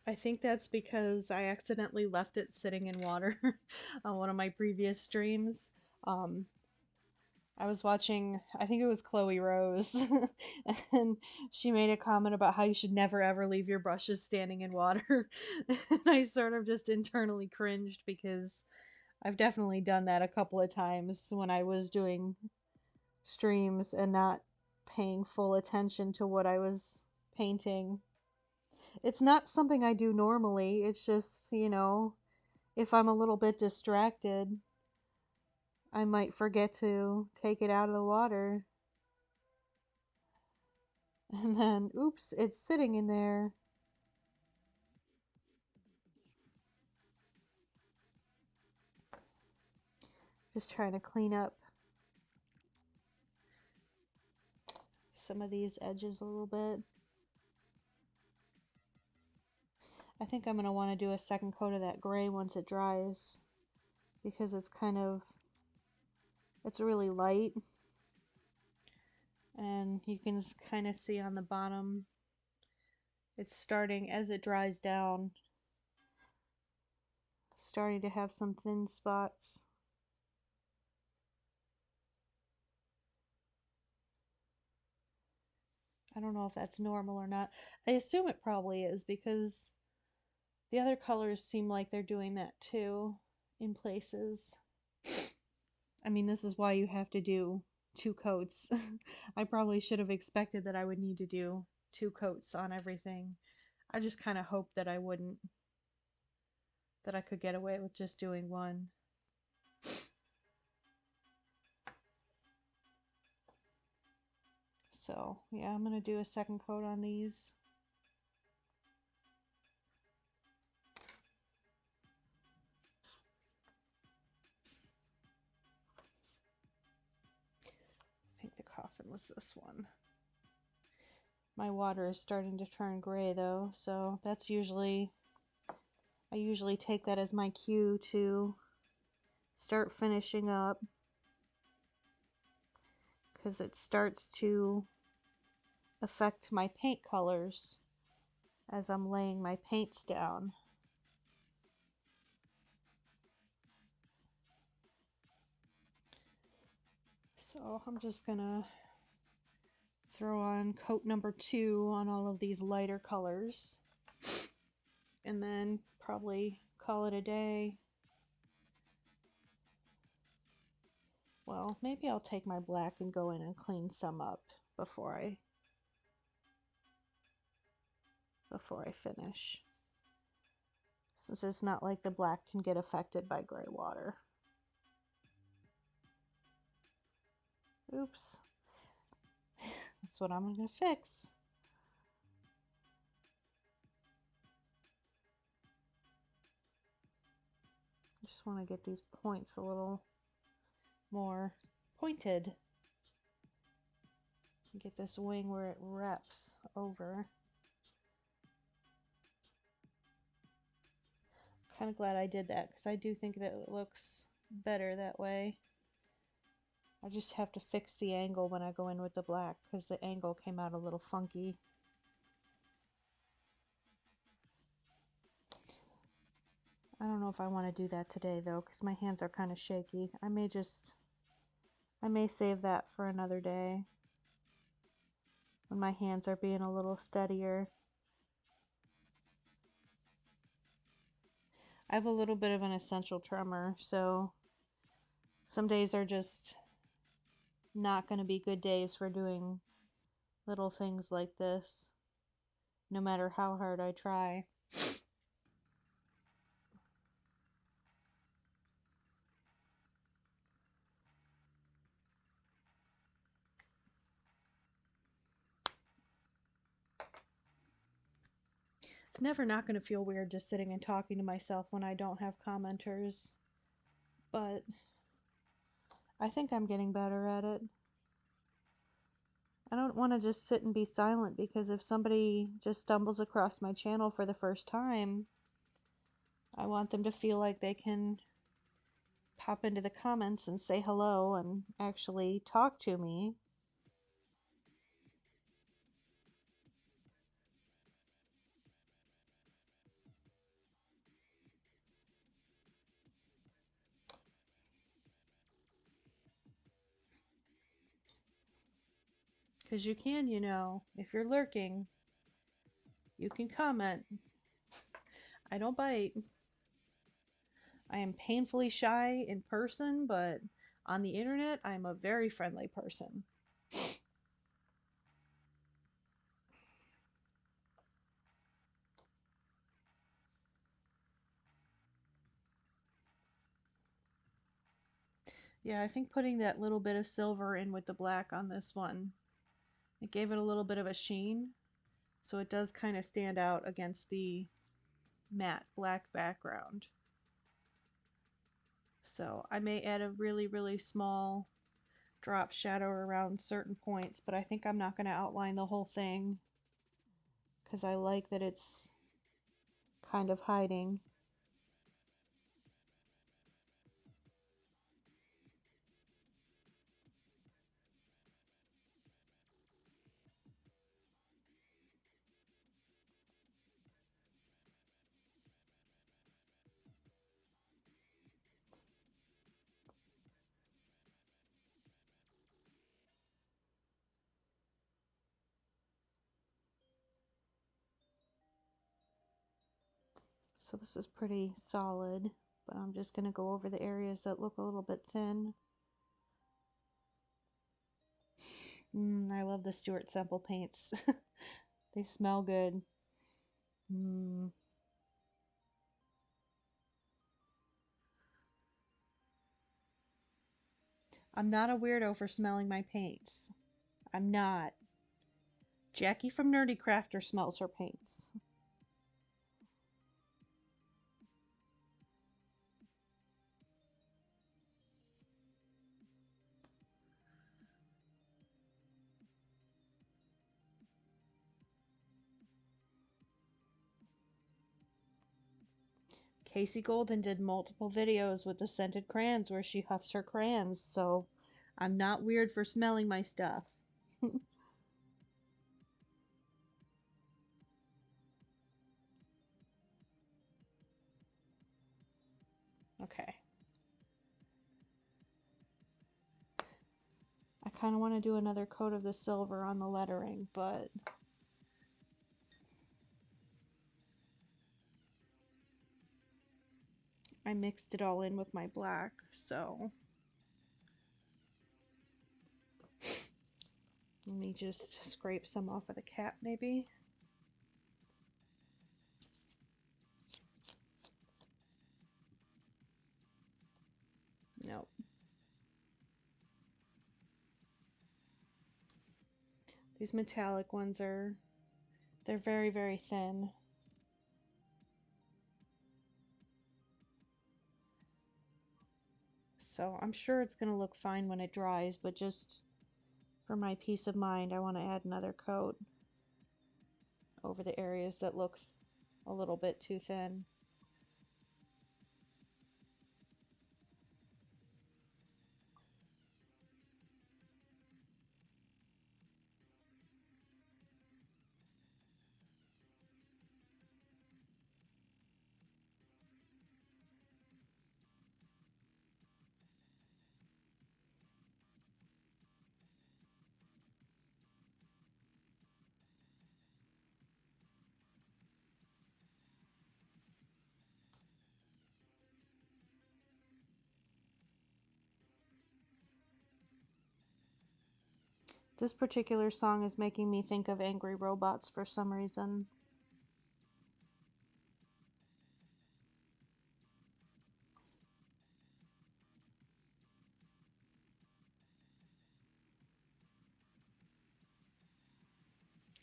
I think that's because I accidentally left it sitting in water on one of my previous streams. I was watching, I think it was Chloe Rose, and she made a comment about how you should never ever leave your brushes standing in water. And I sort of just internally cringed because I've definitely done that a couple of times when I was doing streams and not paying full attention to what I was painting. It's not something I do normally, it's just, you know, if I'm a little bit distracted, I might forget to take it out of the water. And then, oops, it's sitting in there. Just trying to clean up some of these edges a little bit. I think I'm going to want to do a second coat of that gray once it dries, because it's it's really light. And you can kind of see on the bottom, it's starting, as it dries down, starting to have some thin spots. I don't know if that's normal or not. I assume it probably is, because the other colors seem like they're doing that too in places. I mean, this is why you have to do 2 coats. I probably should have expected that I would need to do 2 coats on everything. I just kind of hoped that I wouldn't, that I could get away with just doing 1. So, yeah, I'm going to do a second coat on these. I think the coffin was this one. My water is starting to turn gray though, so that's I usually take that as my cue to start finishing up, because it starts to affect my paint colors as I'm laying my paints down. So I'm just gonna throw on coat number 2 on all of these lighter colors, and then probably call it a day. Well, maybe I'll take my black and go in and clean some up before I finish, since it's not like the black can get affected by gray water. Oops. That's what I'm gonna fix. Just want to get these points a little more pointed. Get this wing where it wraps over. Kind of glad I did that, because I do think that it looks better that way. I just have to fix the angle when I go in with the black, because the angle came out a little funky. I don't know if I want to do that today though, because my hands are kind of shaky. I may save that for another day when my hands are being a little steadier. I have a little bit of an essential tremor, so some days are just not going to be good days for doing little things like this, no matter how hard I try. It's never not going to feel weird just sitting and talking to myself when I don't have commenters, but I think I'm getting better at it. I don't want to just sit and be silent, because if somebody just stumbles across my channel for the first time, I want them to feel like they can pop into the comments and say hello and actually talk to me. Because you can, if you're lurking, you can comment. I don't bite. I am painfully shy in person, but on the internet, I'm a very friendly person. Yeah, I think putting that little bit of silver in with the black on this one, it gave it a little bit of a sheen, so it does kind of stand out against the matte black background. So I may add a really, really small drop shadow around certain points, but I think I'm not going to outline the whole thing, because I like that it's kind of hiding. So this is pretty solid, but I'm just going to go over the areas that look a little bit thin. I love the Stuart Semple paints. They smell good. I'm not a weirdo for smelling my paints. I'm not. Jackie from Nerdy Crafter smells her paints. Casey Golden did multiple videos with the scented crayons where she huffs her crayons, so I'm not weird for smelling my stuff. Okay. I kind of want to do another coat of the silver on the lettering, but I mixed it all in with my black, so let me just scrape some off of the cap maybe. Nope. These metallic ones they're very, very thin. So I'm sure it's going to look fine when it dries, but just for my peace of mind, I want to add another coat over the areas that look a little bit too thin. This particular song is making me think of Angry Robots for some reason.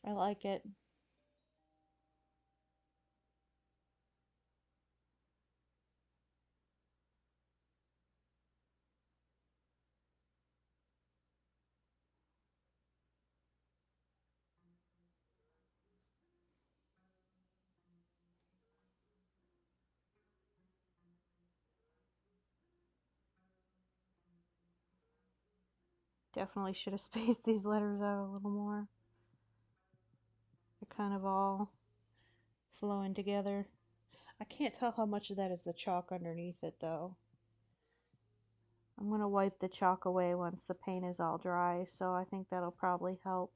I like it. Definitely should have spaced these letters out a little more. They're kind of all flowing together. I can't tell how much of that is the chalk underneath it though. I'm going to wipe the chalk away once the paint is all dry, so I think that'll probably help.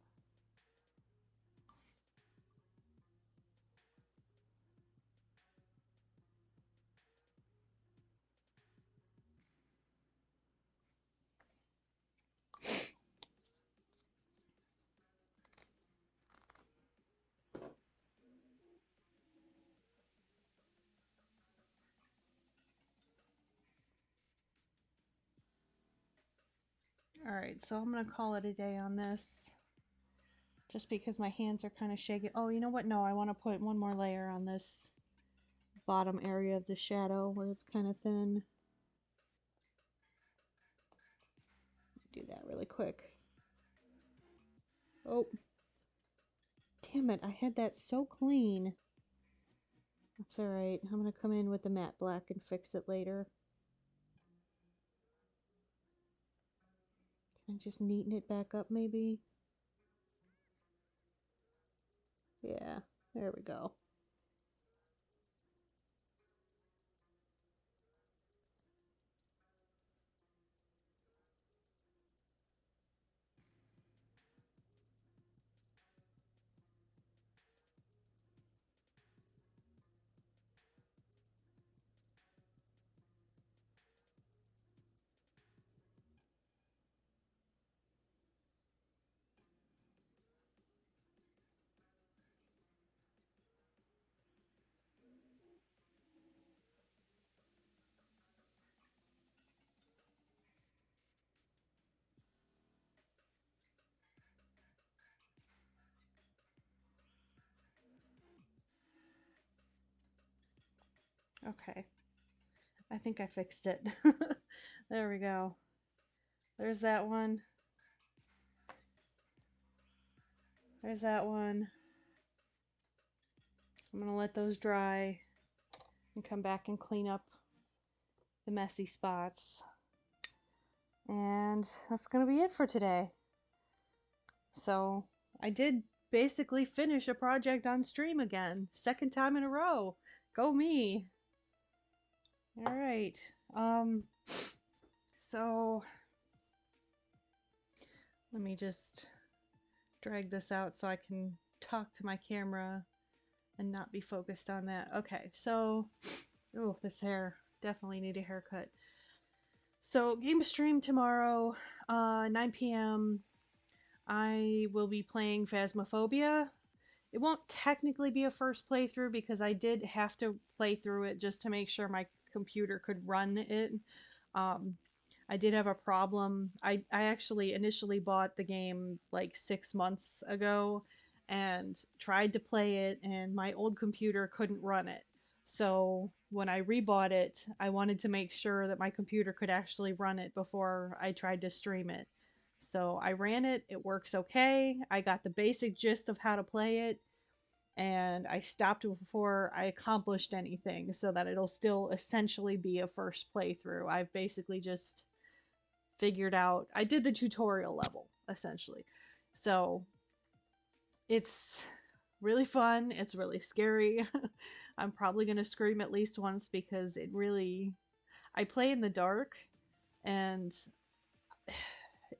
Alright, so I'm going to call it a day on this. Just because my hands are kind of shaky. Oh, you know what? No, I want to put one more layer on this bottom area of the shadow where it's kind of thin. Do that really quick. Oh, damn it. I had that so clean. That's alright. I'm going to come in with the matte black and fix it later. Can I just neaten it back up maybe? Yeah, there we go. Okay. I think I fixed it. There we go. There's that one. There's that one. I'm going to let those dry. and come back and clean up the messy spots. And that's going to be it for today. So I did basically finish a project on stream again. Second time in a row. Go me. All right. So let me just drag this out so I can talk to my camera and not be focused on that. Okay, so, oh, this hair, definitely need a haircut. So, game stream tomorrow, 9 p.m. I will be playing Phasmophobia. It won't technically be a first playthrough because I did have to play through it just to make sure my computer could run it. Um, I did have a problem. I actually initially bought the game like 6 months ago and tried to play it, and my old computer couldn't run it. So when I rebought it, I wanted to make sure that my computer could actually run it before I tried to stream it. So I ran it, it works okay. I got the basic gist of how to play it, and I stopped before I accomplished anything so that it'll still essentially be a first playthrough. I've basically just figured out, I did the tutorial level essentially. So it's really fun, it's really scary. I'm probably going to scream at least once because it really, I play in the dark, and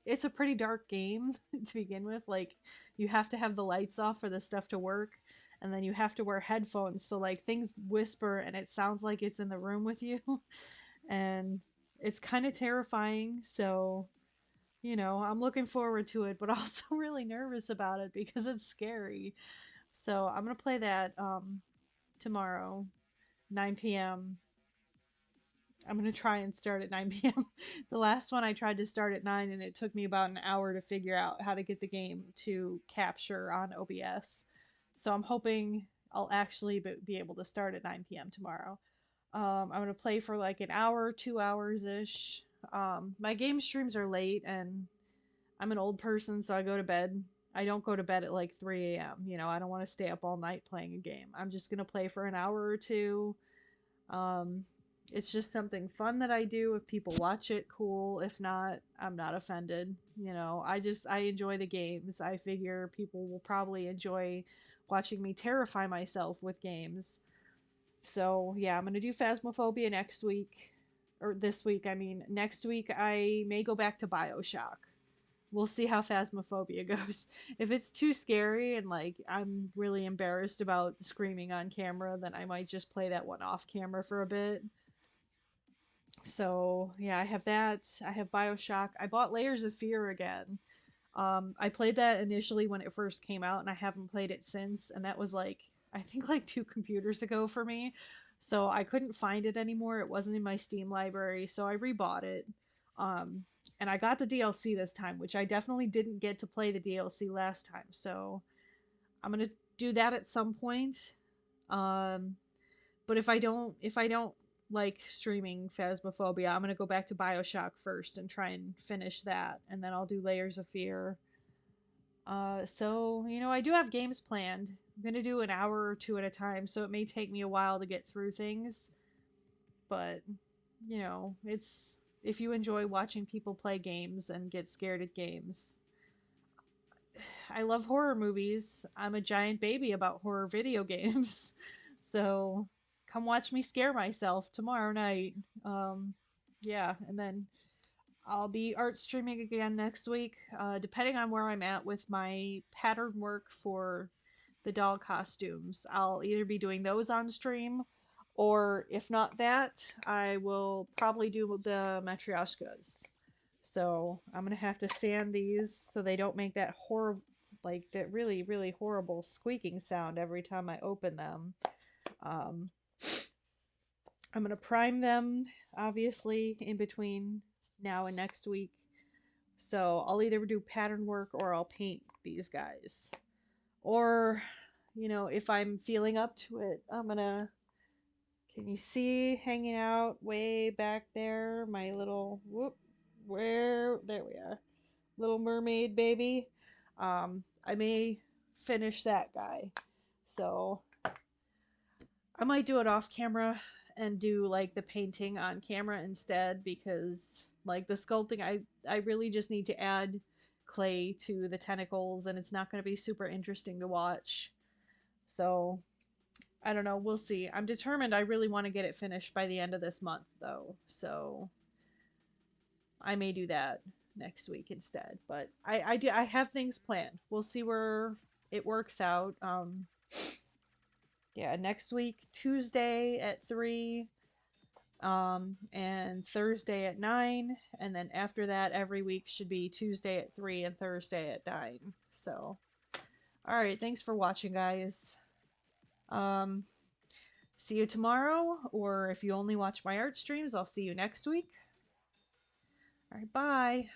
it's a pretty dark game to begin with. Like, you have to have the lights off for the stuff to work, and then you have to wear headphones, so like things whisper and it sounds like it's in the room with you. And it's kind of terrifying. So, I'm looking forward to it, but also really nervous about it because it's scary. So I'm gonna play that tomorrow, 9 p.m. I'm gonna try and start at 9 p.m. The last one I tried to start at 9, and it took me about an hour to figure out how to get the game to capture on OBS. So I'm hoping I'll actually be able to start at 9 p.m. tomorrow. I'm gonna play for like an hour, 2 hours ish. My game streams are late, and I'm an old person, so I go to bed. I don't go to bed at like 3 a.m. I don't want to stay up all night playing a game. I'm just gonna play for an hour or two. Um, it's just something fun that I do. If people watch it, cool. If not, I'm not offended. I enjoy the games. I figure people will probably enjoy watching me terrify myself with games. So yeah, I'm gonna do Phasmophobia next week, or this week. I mean, next week I may go back to Bioshock. We'll see how Phasmophobia goes. If it's too scary and like I'm really embarrassed about screaming on camera, then I might just play that one off camera for a bit. So yeah, I have that. I have Bioshock. I bought Layers of Fear again. I played that initially when it first came out, and I haven't played it since. And that was like, I think like 2 computers ago for me. So I couldn't find it anymore. It wasn't in my Steam library, so I rebought it. Um, and I got the DLC this time, which I definitely didn't get to play the DLC last time. So I'm gonna do that at some point. Um, but if I don't like streaming Phasmophobia, I'm gonna go back to Bioshock first and try and finish that, and then I'll do Layers of Fear. So I do have games planned. I'm gonna do an hour or two at a time, so it may take me a while to get through things. But it's, if you enjoy watching people play games and get scared at games. I love horror movies. I'm a giant baby about horror video games. So come watch me scare myself tomorrow night. Yeah, and then I'll be art streaming again next week, depending on where I'm at with my pattern work for the doll costumes. I'll either be doing those on stream, or if not that, I will probably do the matryoshkas. So I'm gonna have to sand these so they don't make that like that really, really horrible squeaking sound every time I open them. Um, I'm gonna prime them, obviously, in between now and next week. So I'll either do pattern work or I'll paint these guys. Or, if I'm feeling up to it, I'm gonna. Can you see hanging out way back there? My little there we are. Little mermaid baby. I may finish that guy. So I might do it off camera and do like the painting on camera instead, because like the sculpting, I really just need to add clay to the tentacles, and it's not going to be super interesting to watch. So I don't know, we'll see. I'm determined I really want to get it finished by the end of this month though, so I may do that next week instead. But I have things planned. We'll see where it works out. Yeah, next week, Tuesday at 3, and Thursday at 9, and then after that, every week should be Tuesday at 3 and Thursday at 9. So, all right, thanks for watching, guys. Um, See you tomorrow, or if you only watch my art streams, I'll see you next week. All right, bye.